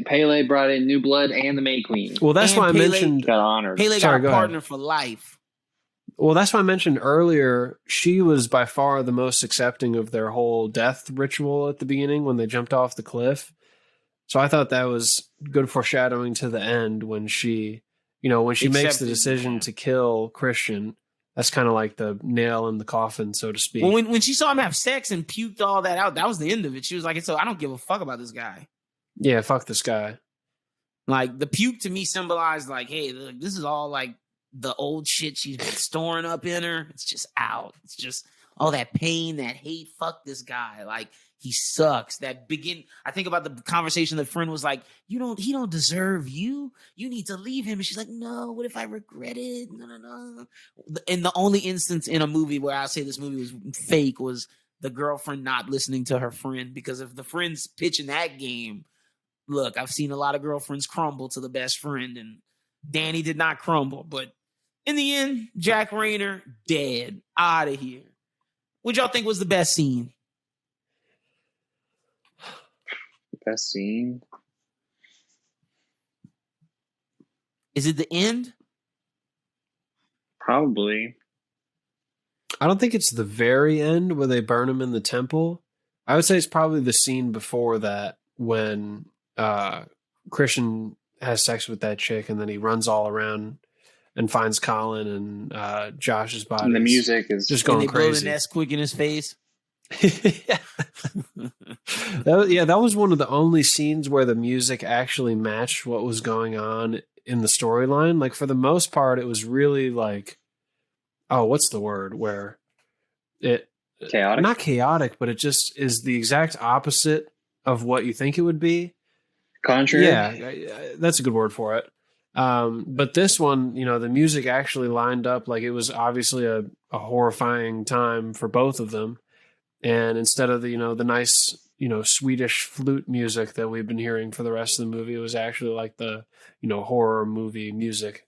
Pele brought in new blood and the May Queen. Well, that's why I mentioned got honored. Pele got a partner for life. Well, that's why I mentioned earlier. She was by far the most accepting of their whole death ritual at the beginning when they jumped off the cliff. So I thought that was good foreshadowing to the end when she makes the decision to kill Christian. That's kind of like the nail in the coffin, so to speak. Well, when she saw him have sex and puked all that out, that was the end of it. She was like, so I don't give a fuck about this guy. Yeah, fuck this guy. Like, the puke to me symbolized, like, hey, look, this is all, like, the old shit she's been storing up in her. It's just out. It's just all that pain, that hate. Fuck this guy. Like, he sucks. I think about the conversation the friend was like, he don't deserve you. You need to leave him. And she's like, no, what if I regret it? No. And the only instance in a movie where I say this movie was fake was the girlfriend not listening to her friend. Because if the friend's pitching that game, look, I've seen a lot of girlfriends crumble to the best friend, and Danny did not crumble. But in the end, Jack Rayner, dead, out of here. What y'all think was the best scene? Best scene? Is it the end? Probably. I don't think it's the very end where they burn him in the temple. I would say it's probably the scene before that when Christian has sex with that chick and then he runs all around and finds Colin and Josh's body. And the music is just going crazy. Blow the Nesquik in his face. That was one of the only scenes where the music actually matched what was going on in the storyline. Like, for the most part, it was really like, what's the word? Where it chaotic? Not chaotic, but it just is the exact opposite of what you think it would be. Contrary? Yeah, that's a good word for it. But this one, the music actually lined up. Like, it was obviously a horrifying time for both of them. And instead of the nice, Swedish flute music that we've been hearing for the rest of the movie, it was actually like the, horror movie music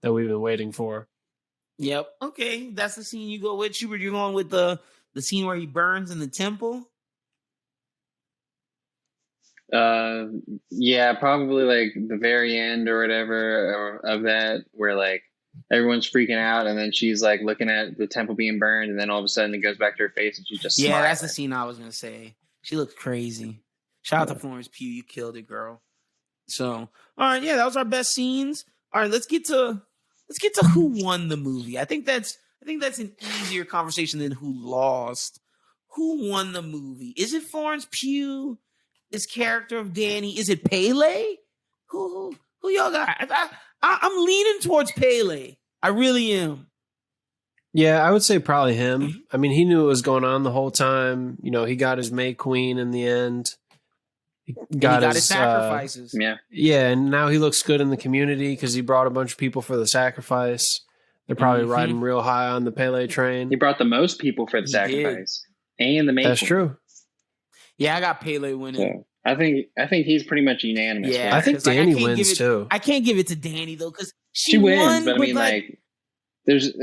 that we've been waiting for. Yep. Okay. That's the scene you go with. Schubert, you're going with the scene where he burns in the temple? Yeah, probably like the very end or whatever of that, where like everyone's freaking out and then she's like looking at the temple being burned and then all of a sudden it goes back to her face and she's just smiling. That's the scene I was gonna say. She looks crazy. Shout out to Florence Pugh, you killed it, girl. So, all right, that was our best scenes. All right, let's get to who won the movie. I think that's an easier conversation than who lost. Who won the movie? Is it Florence Pugh? This character of Danny? Is it Pele? Who y'all got? I'm leaning towards Pele. I really am. Yeah, I would say probably him. I mean, he knew what was going on the whole time. He got his May Queen in the end. He got his sacrifices. Yeah, and now he looks good in the community because he brought a bunch of people for the sacrifice. They're probably riding real high on the Pele train. He brought the most people for the sacrifice and the May Queen. That's true. Yeah, I got Pele winning. So, I think he's pretty much unanimous. Yeah, I think Danny wins too. I can't give it to Danny though because she wins, but I mean, like, there's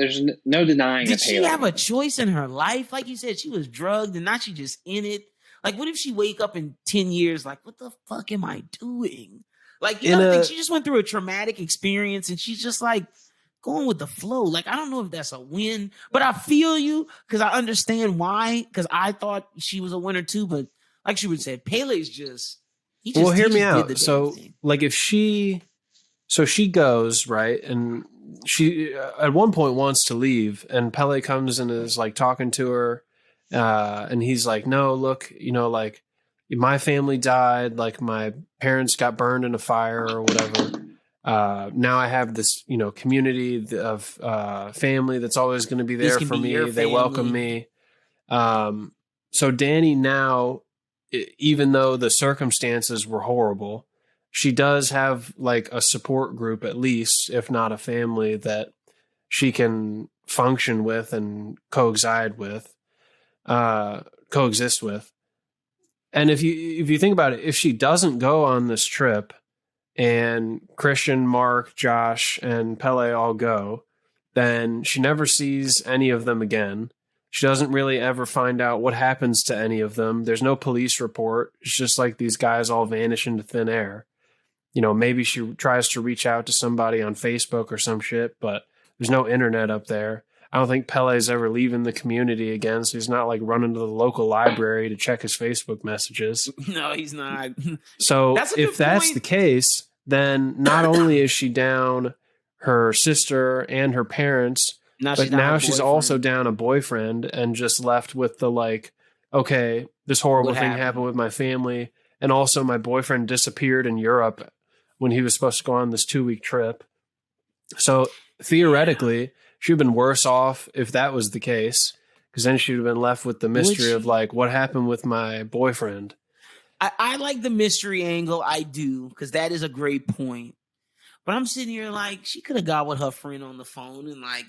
no denying. Did she have a choice in her life? Like you said, she was drugged, and now she's just in it. Like, what if she wake up in 10 years? Like, what the fuck am I doing? Like, you know, she just went through a traumatic experience, and she's just like, going with the flow. Like, I don't know if that's a win, but I feel you because I understand why. Because I thought she was a winner too, but like she would say, Pele's just Well, hear he me just did the out. So, damn thing. like, if she goes, right, and she at one point wants to leave, and Pele comes and is like talking to her, and he's like, "No, look, like my family died, like my parents got burned in a fire or whatever. Now I have this, community of family that's always going to be This there can for be me. your They welcome family. me." So Danny now, even though the circumstances were horrible, she does have like a support group, at least, if not a family, that she can function with and coexist with. And if you think about it, if she doesn't go on this trip and Christian, Mark, Josh, and Pele all go, then she never sees any of them again. She doesn't really ever find out what happens to any of them. There's no police report. It's just like these guys all vanish into thin air. Maybe she tries to reach out to somebody on Facebook or some shit, but there's no internet up there. I don't think Pele's ever leaving the community again, so he's not like running to the local library to check his Facebook messages. No, he's not. So if that's point. the case, then not only is she down her sister and her parents, but now she's also down a boyfriend and just left with the like, okay, this horrible thing happened with my family. And also my boyfriend disappeared in Europe when he was supposed to go on this 2-week trip. So theoretically, she'd have been worse off if that was the case, because then she'd have been left with the mystery of like, what happened with my boyfriend? I like the mystery angle. I do, because that is a great point. But I'm sitting here like, she could have got with her friend on the phone, and like,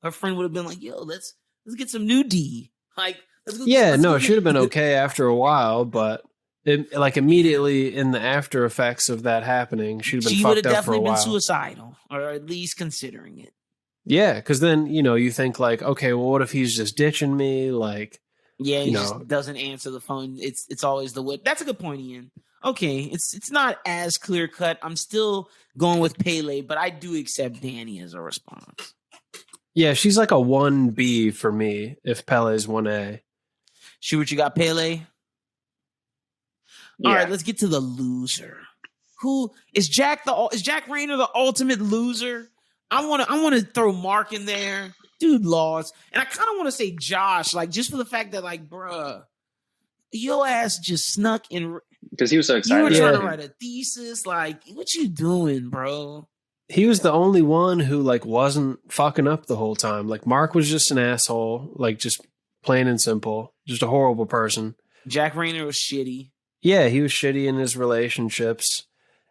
her friend would have been like, "Yo, let's get some new D." Like, she would have been okay after a while, but immediately in the after effects of that happening, she'd have been fucked up for a while. She would have definitely been suicidal, or at least considering it. Yeah, because then you think like, okay, well, what if he's just ditching me? Like, he just doesn't answer the phone. It's always the what. That's a good point, Ian. Okay, it's not as clear cut. I'm still going with Pele, but I do accept Danny as a response. Yeah, she's like a 1B for me if Pele's 1A. See what you got, Pele? Yeah. All right, let's get to the loser. Who is Jack? Is Jack Rayner the ultimate loser? I want to throw Mark in there. Dude lost. And I kind of want to say Josh, like, just for the fact that, like, bruh, your ass just snuck in. Because he was so excited. You were trying to write a thesis. Like, what you doing, bro? He was the only one who, like, wasn't fucking up the whole time. Like, Mark was just an asshole. Like, just plain and simple. Just a horrible person. Jack Rayner was shitty. Yeah, he was shitty in his relationships.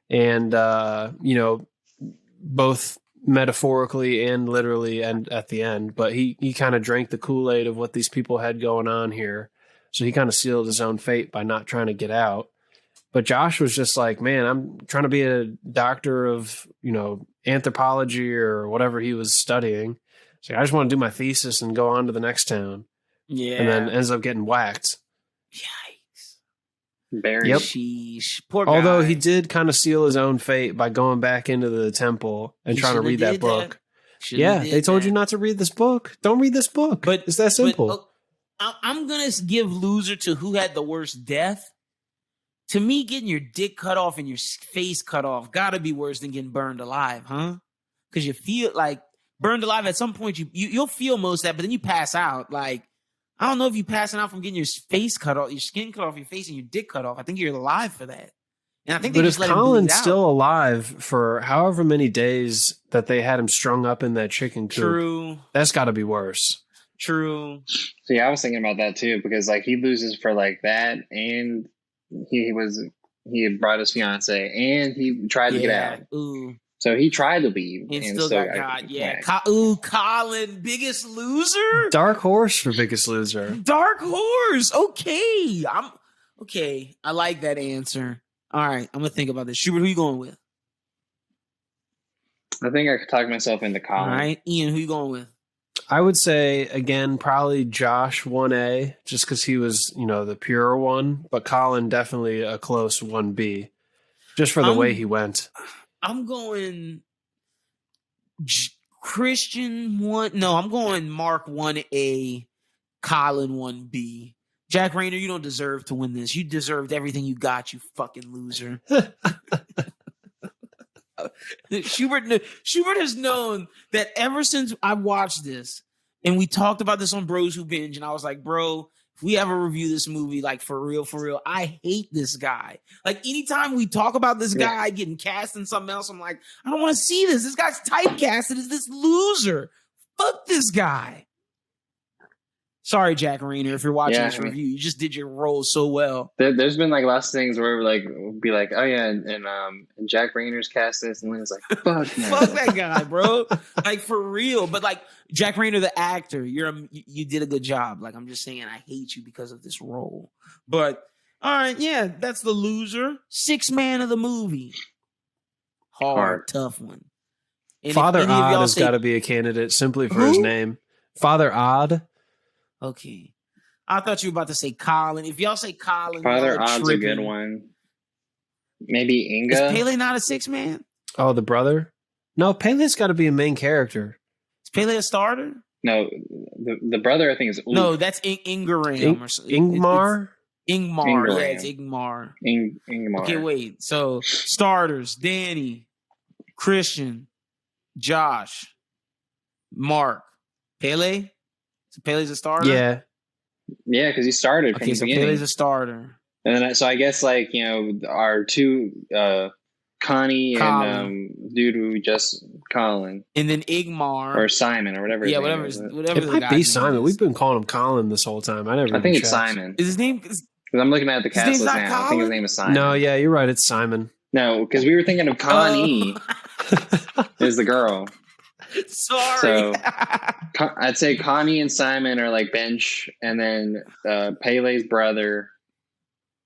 And, both metaphorically and literally and at the end, but he kind of drank the Kool-Aid of what these people had going on here. So he kind of sealed his own fate by not trying to get out. But Josh was just like, man, I'm trying to be a doctor of, anthropology or whatever he was studying. So I just want to do my thesis and go on to the next town. Yeah. And then ends up getting whacked. Yikes. Very. Yep. Sheesh. Poor guy. Although he did kind of seal his own fate by going back into the temple and trying to read that book. Yeah, they told you not to read this book. Don't read this book. But it's that simple. I'm going to give loser to who had the worst death. To me, getting your dick cut off and your face cut off got to be worse than getting burned alive, huh? Because you feel like burned alive at some point, you'll feel most of that, but then you pass out. Like, I don't know if you're passing out from getting your face cut off, your skin cut off, your face, and your dick cut off. I think you're alive for that. And I think they just let him bleed out. But if Colin's still alive for however many days that they had him strung up in that chicken coop, true, that's got to be worse. True. So yeah, I was thinking about that too, because like he loses for like that, and he had brought his fiance, and he tried to get out. Ooh. So he tried to leave and still got yeah. Colin, biggest loser. Dark horse for biggest loser. Dark horse. Okay, okay. I like that answer. All right, I'm gonna think about this. Schubert, who you going with? I think I could talk myself into Colin. All right, Ian, who you going with? I would say, again, probably Josh 1A, just because he was, the pure one. But Colin, definitely a close 1B, just for the way he went. I'm going Christian 1. No, I'm going Mark 1A, Colin 1B. Jack Rayner, you don't deserve to win this. You deserved everything you got, you fucking loser. Schubert has known that ever since I watched this, and we talked about this on Bros Who Binge, and I was like, bro, if we ever review this movie, like for real, I hate this guy. Like anytime we talk about this guy getting cast in something else, I'm like, I don't want to see this. This guy's typecasted as this loser. Fuck this guy. Sorry, Jack Rayner, if you're watching this review, you just did your role so well. There's been like lots of things where we'll be like, oh yeah, and Jack Rayner's cast this, and Lynn's like, fuck no. Fuck that guy, bro. Like for real. But like Jack Rayner, the actor, you did a good job. Like I'm just saying, I hate you because of this role. But all right, yeah, that's the loser. 6th man of the movie. Hard. Tough one. And Father Odd has got to be a candidate simply for his name. Father Odd. Okay. I thought you were about to say Colin. If y'all say Colin, Father Odd's a good one. Maybe Inga. Is Pele not a 6th man? Oh, the brother? No, Pele's got to be a main character. Is Pele a starter? No, the brother I think is Ulf. No, that's Ingram. Ingmar? Ingmar. Yeah, it's Ingmar. Ingmar. Okay, wait. So starters: Danny, Christian, Josh, Mark, Pele. So Pele's a starter? Yeah, because he started from the beginning. Pele's a starter. And then, so I guess, like, our two, Connie and dude who just Colin. And then Igmar. Or Simon or whatever. Yeah, whatever. It might be Simon. We've been calling him Colin this whole time. I think it's Simon. Is his name? Because I'm looking at the cast list now. Colin? I think his name is Simon. No, yeah, you're right. It's Simon. No, because we were thinking of Connie is the girl. Sorry. So I'd say Connie and Simon are like bench, and then Pele's brother,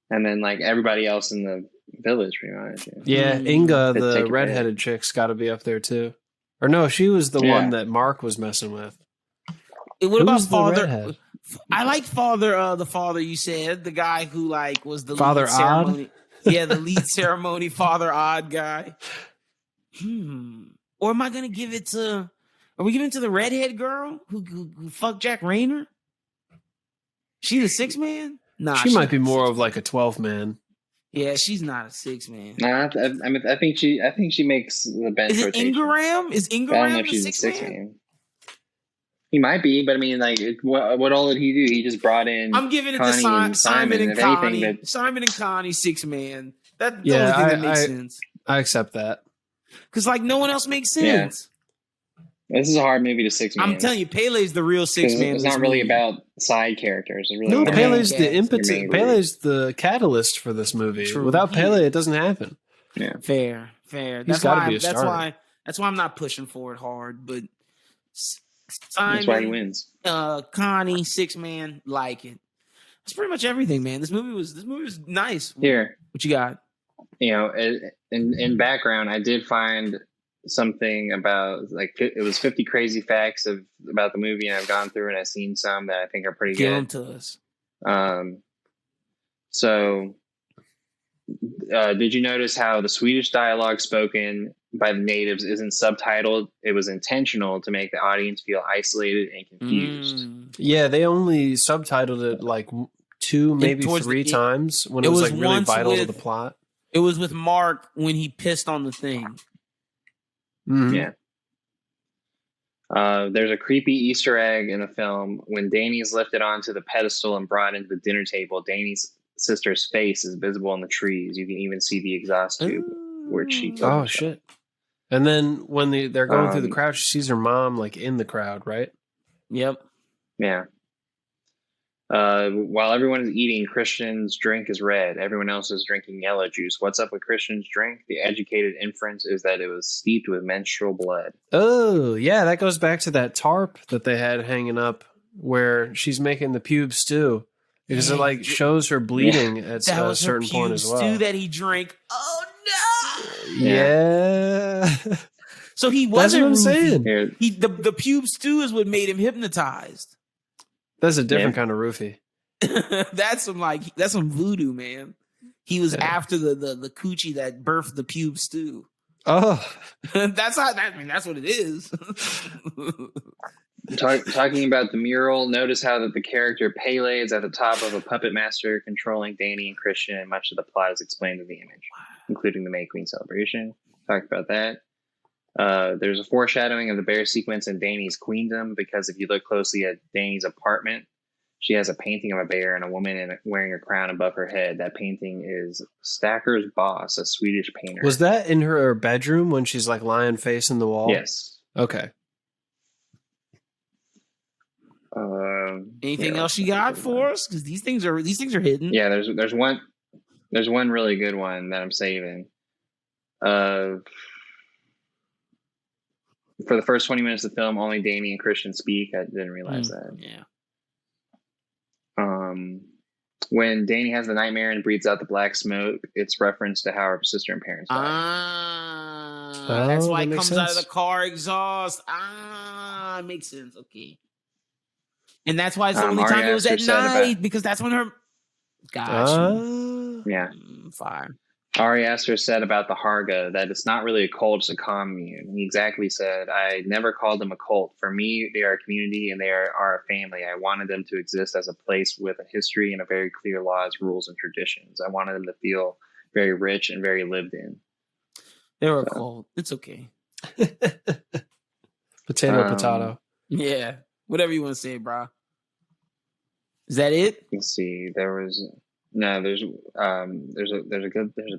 and then like everybody else in the village, pretty much. Yeah, Inga, the redheaded chick's got to be up there too. Or no, she was the one that Mark was messing with. What about Father? I like Father. The father you said, the guy who like was the Father lead ceremony. Odd. Yeah, the lead ceremony, Father Odd guy. Or am I gonna give it to? Are we giving it to the redhead girl who fucked Jack Rayner? She the 6th man? Nah, she might be more of like a 12 man. Yeah, she's not a 6th man. Nah, I mean, I think she makes the bench rotation. Is it Ingram? Is Ingram I don't know if she's the 6th man. He might be, but I mean, like, what all did he do? He just brought in. I'm giving it Connie to Simon and Connie. Anything, Simon and Connie, 6th man. That's the only thing that makes sense. I accept that. Because like no one else makes sense. Yeah. This is a hard movie to 6 man. I'm telling you, Pele's the real 6th man. It's not really about side characters. It's really Pele's the impetus. Pele's the catalyst for this movie. True. Without Pele, it doesn't happen. Yeah, fair. He's got to be a starter. That's why I'm not pushing for it hard. But Simon, that's why he wins. Connie, 6th man, like it. It's pretty much everything, man. This movie was nice. Here, what you got? In background, I did find something about like it was 50 crazy facts about the movie, and I've gone through and I've seen some that I think are pretty good. Give them to us. So did you notice how the Swedish dialogue spoken by the natives isn't subtitled? It was intentional to make the audience feel isolated and confused. Yeah, they only subtitled it like 2, maybe 3 times when it was like really vital to the plot. It was with Mark when he pissed on the thing. Mm-hmm. Yeah. There's a creepy Easter egg in the film. When Danny is lifted onto the pedestal and brought into the dinner table, Danny's sister's face is visible in the trees. You can even see the exhaust tube where she killed herself. Shit. And then when they're going through the crowd, she sees her mom like in the crowd, right? Yep. Yeah. While everyone is eating, Christian's drink is red. Everyone else is drinking yellow juice. What's up with Christian's drink? The educated inference is that it was steeped with menstrual blood. Oh, yeah. That goes back to that tarp that they had hanging up where she's making the pube stew. Because it like shows her bleeding at a certain point as well. Stew that he drank. Oh no! Yeah. So he wasn't. That's what I'm saying. The pube stew is what made him hypnotized. That's a different kind of roofie. That's some voodoo, man. He was after the coochie that birthed the pube stew. Oh, That's how. I mean, that's what it is. Talking about the mural, notice how that the character Pele is at the top of a puppet master controlling Danny and Christian, and much of the plot is explained in the image, including the May Queen celebration. Talked about that. There's a foreshadowing of the bear sequence in Danny's queendom, because if you look closely at Danny's apartment, she has a painting of a bear and a woman wearing a crown above her head. That painting is Stacker's Boss, a Swedish painter. was that in her bedroom when she's like lying facing the wall? Yes. Okay. Anything else you got for us? Because these things are hidden. Yeah, there's one really good one that I'm saving. For the first 20 minutes of the film, only Danny and Christian speak. I didn't realize that. Yeah. When Danny has the nightmare and breathes out the black smoke, it's reference to how her sister and parents died. That's why that it makes comes out of sense. the car exhaust. Makes sense. Okay. And that's why it's the only time it was at night, because that's when her. Gotcha. Yeah. Fire. Ari Aster said about the Harga that it's not really a cult, it's a commune. He exactly said, I never called them a cult. For me, they are a community and they are a family. I wanted them to exist as a place with a history and a very clear laws, rules, and traditions. I wanted them to feel very rich and very lived in. They were a cult. It's okay. Potato. Yeah. Whatever you want to say, bro. Is that it? Let's see. There's a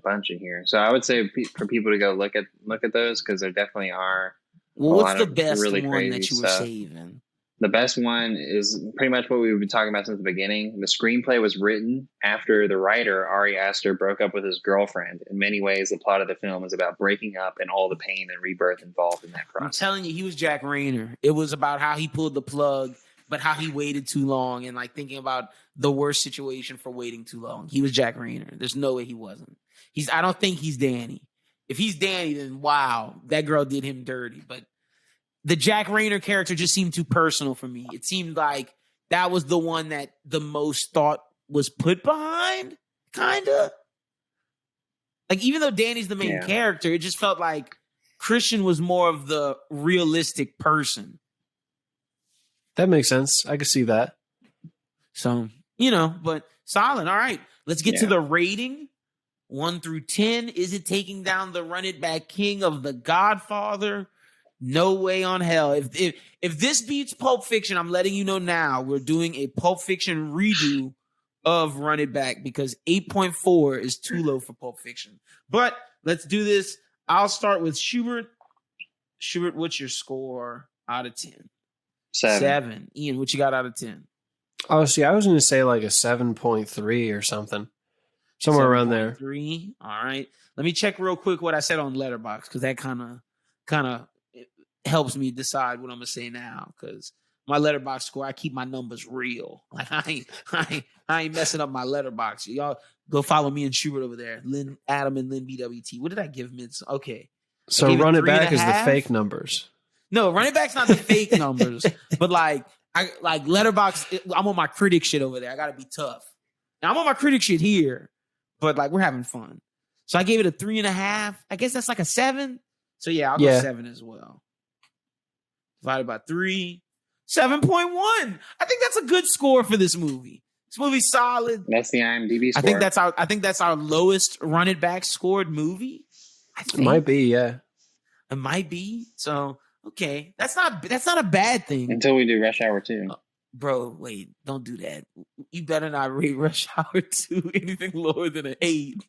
bunch in here. So I would say for people to go look at those, because there definitely are. Well, what's the best really one that you were stuff. saving? The best one is pretty much what we've been talking about since the beginning. The screenplay was written after the writer, Ari Aster, broke up with his girlfriend. In many ways, the plot of the film is about breaking up and all the pain and rebirth involved in that process. I'm telling you, he was Jack Rayner. It was about how he pulled the plug, but how he waited too long, and like thinking about the worst situation for waiting too long. He was Jack Rayner. There's no way he wasn't. I don't think he's Danny. If he's Danny, then wow, that girl did him dirty. But the Jack Rayner character just seemed too personal for me. It seemed like that was the one that the most thought was put behind, kind of. Like, even though Danny's the main character, it just felt like Christian was more of the realistic person. That makes sense. I could see that. So, but solid. All right. Let's get to the rating. 1 through 10. Is it taking down the Run It Back king of The Godfather? No way on hell. If this beats Pulp Fiction, I'm letting you know now, we're doing a Pulp Fiction redo of Run It Back, because 8.4 is too low for Pulp Fiction. But let's do this. I'll start with Schubert. Schubert, what's your score out of 10? 7. Ian, what you got out of 10? Oh, see, I was going to say like a 7.3 or something. Somewhere around there. 3. All right. Let me check real quick what I said on Letterboxd, because that kind of helps me decide what I'm going to say now, because my Letterboxd score, I keep my numbers real. Like, I ain't messing up my Letterboxd. Y'all go follow me and Schubert over there. Adam and Lynn BWT. What did I give Mids? Okay. So Run It Back is the fake numbers. No, Run It Back's not the fake numbers, but like Letterboxd, I'm on my critic shit over there. I got to be tough. Now, I'm on my critic shit here, but like, we're having fun. So I gave it a 3.5. I guess that's like a 7. So yeah, I'll go 7 as well. Divided by 3, 7.1. I think that's a good score for this movie. This movie's solid. That's the IMDb score. I think that's our lowest Run It Back scored movie. It might be, yeah. It might be. So okay, that's not a bad thing. Until we do Rush Hour 2. Bro, wait, don't do that. You better not rate Rush Hour 2 anything lower than an 8.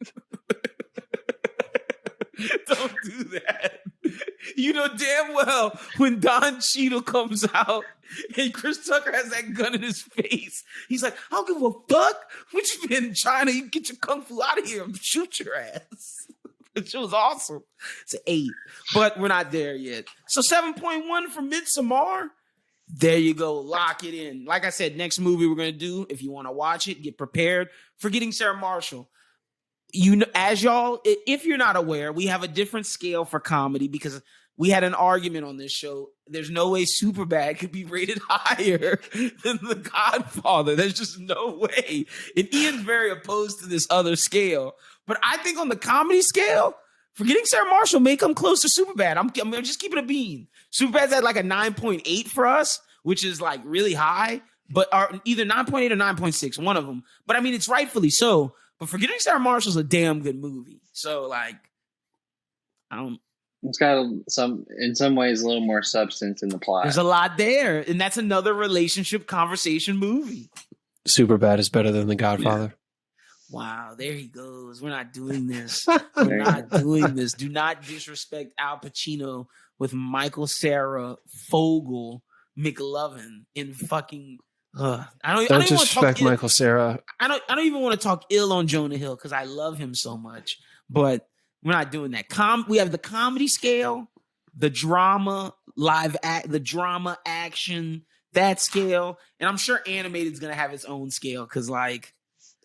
Don't do that. You know damn well when Don Cheadle comes out and Chris Tucker has that gun in his face, he's like, I don't give a fuck. What you been in China? You get your kung fu out of here and shoot your ass. It was awesome. It's an 8, but we're not there yet. So 7.1 for Midsommar. There you go. Lock it in. Like I said, next movie we're going to do, if you want to watch it, get prepared for Getting Sarah Marshall. As y'all, if you're not aware, we have a different scale for comedy, because we had an argument on this show. There's no way Superbad could be rated higher than The Godfather. There's just no way. And Ian's very opposed to this other scale. But I think on the comedy scale, Forgetting Sarah Marshall may come close to Superbad. I'm just keeping a bean. Superbad's at like a 9.8 for us, which is like really high, but are either 9.8 or 9.6, one of them. But I mean, it's rightfully so. But Forgetting Sarah Marshall's a damn good movie. So like, I don't. It's got in some ways, a little more substance in the plot. There's a lot there, and that's another relationship conversation movie. Superbad is better than The Godfather. Yeah. Wow, there he goes. We're not doing this. We're not doing this. Do not disrespect Al Pacino with Michael Cera, Fogel, McLovin in fucking. I don't disrespect Michael Cera. I don't even want to talk ill on Jonah Hill because I love him so much. But we're not doing that. We have the comedy scale, the drama, the drama action, that scale, and I'm sure animated's gonna have its own scale because like.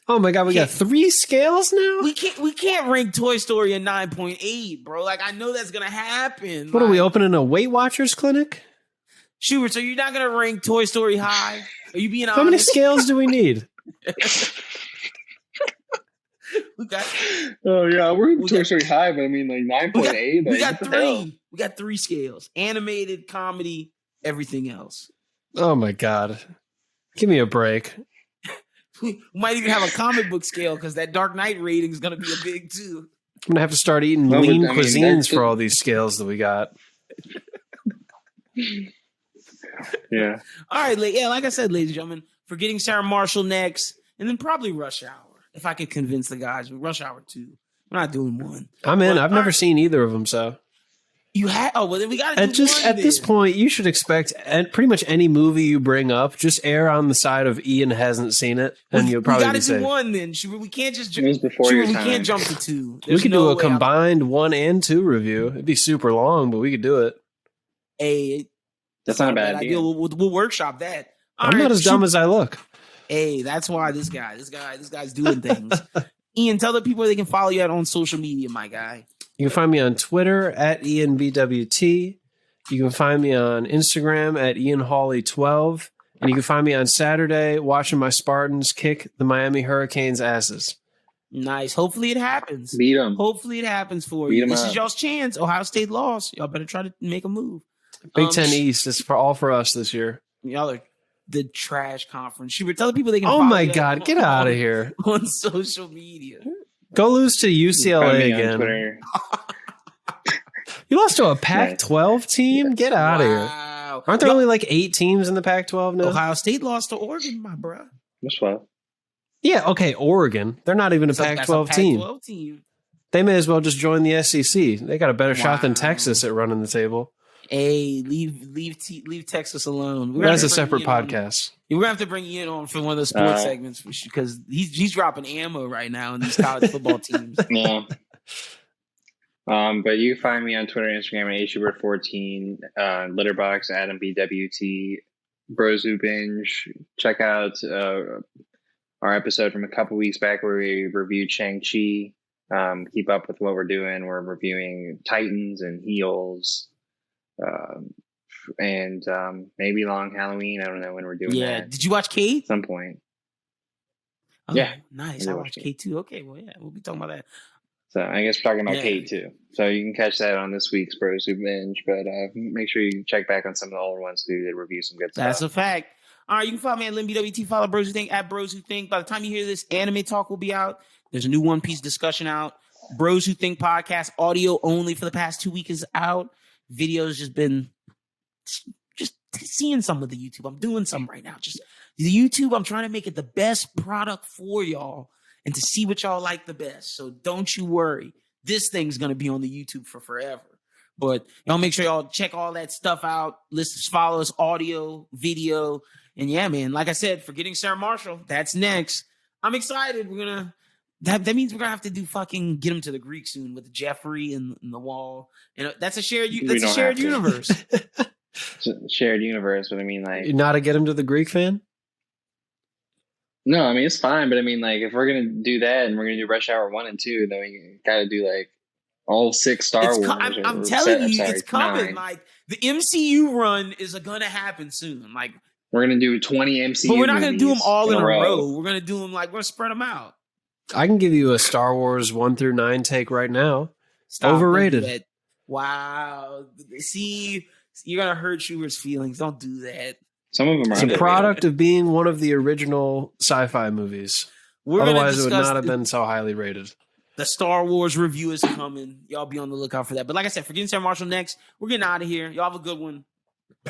Oh my God, we got 3 scales now? We can't rank Toy Story at 9.8, bro. Like, I know that's gonna happen. What, are we opening a Weight Watchers clinic? Schubert, so you're not gonna rank Toy Story high? Are you being honest? How many scales do we need? We're Toy Story high, but I mean like 9.8. We got 3. We got 3 scales: animated, comedy, everything else. Oh my God, give me a break. We might even have a comic book scale because that Dark Knight rating is going to be a big too. I'm going to have to start eating lean cuisines for all these scales that we got. Yeah. All right. Like I said, ladies and gentlemen, Forgetting Sarah Marshall next, and then probably Rush Hour. If I can convince the guys, Rush Hour 2. We're not doing 1. I'm in. I've never seen either of them, so. You had well then we got to do one. At this point, you should expect pretty much any movie you bring up, just err on the side of Ian hasn't seen it, and you'll probably be safe. We got to do 1 then. We can't just jump. We can't jump to 2. We could do a combined 1 and 2 review. It'd be super long, but we could do it. Hey, that's not a bad idea. We'll workshop that. I'm not as dumb as I look. Hey, that's why this guy's doing things. Ian, tell the people they can follow you out on social media, my guy. You can find me on Twitter at IanBWT. You can find me on Instagram at IanHawley12. And you can find me on Saturday watching my Spartans kick the Miami Hurricanes' asses. Nice. Hopefully it happens. Beat them. Hopefully it happens for you. This is y'all's chance. Ohio State lost. Y'all better try to make a move. Big Ten East is for us this year. Y'all are the trash conference. She would tell the people they can follow my God, get out of here. On social media. Go lose to UCLA again. You lost to a Pac-12 team? Get out of here. Aren't there only like 8 teams in the Pac-12 now? Ohio State lost to Oregon, my bro. That's 12. Yeah, okay, Oregon. They're not even a Pac-12 team. They may as well just join the SEC. They got a better shot than Texas at running the table. Hey, leave Texas alone. That's a separate podcast. We're gonna have to bring Ian on for one of those sports segments because he's dropping ammo right now in these college football teams. Yeah. But you can find me on Twitter and Instagram at ashubert14, Litterbox, AdamBWT, Bros Who Binge. Check out our episode from a couple weeks back where we reviewed Shang-Chi. Keep up with what we're doing. We're reviewing Titans and Heels. And maybe Long Halloween. I don't know when we're doing that. Yeah. Did you watch Kate? At some point. Oh, yeah. Nice. I watched Kate too. Okay. Well, yeah. We'll be talking about that. So I guess we're talking about Kate too. So you can catch that on this week's Bros Who Binge. But make sure you check back on some of the older ones who did review some good stuff. That's a fact. All right. You can follow me at LinBWT. Follow Bros Who Think at Bros Who Think. By the time you hear this, Anime Talk will be out. There's a new One Piece discussion out. Bros Who Think podcast, audio only for the past 2 weeks is out. Video's just been just seeing some of the YouTube. I'm doing some right now. Just the YouTube, I'm trying to make it the best product for y'all and to see what y'all like the best. So don't you worry. This thing's going to be on the YouTube for forever. But y'all make sure y'all check all that stuff out. Follow us, audio, video. And yeah, man, like I said, Forgetting Sarah Marshall, that's next. I'm excited. That means we're going to have to do fucking Get Him to the Greek soon with Jeffrey and the wall. And that's a shared universe. It's a shared universe, but I mean, like, you're not a Get Him to the Greek fan? No, I mean it's fine, but I mean, like, if we're gonna do that and we're gonna do Rush Hour 1 and 2, then we gotta do like all 6 Star Wars. I'm telling you, it's coming. 9. Like the MCU run is gonna happen soon. Like we're gonna do 20 MCU, but we're not gonna do them all in a row. We're gonna spread them out. I can give you a Star Wars 1 through 9 take right now. Stop. Overrated. Don't do that. Wow. See, you're gonna hurt Schubert's feelings. Don't do that. Some of them are It's a underrated. product of being one of the original sci-fi movies. We're gonna Otherwise, it would discuss not have been so highly rated. the Star Wars review is coming. Y'all be on the lookout for that. But like I said, forgetting Sarah Marshall next. We're getting out of here. Y'all have a good one.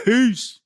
Peace.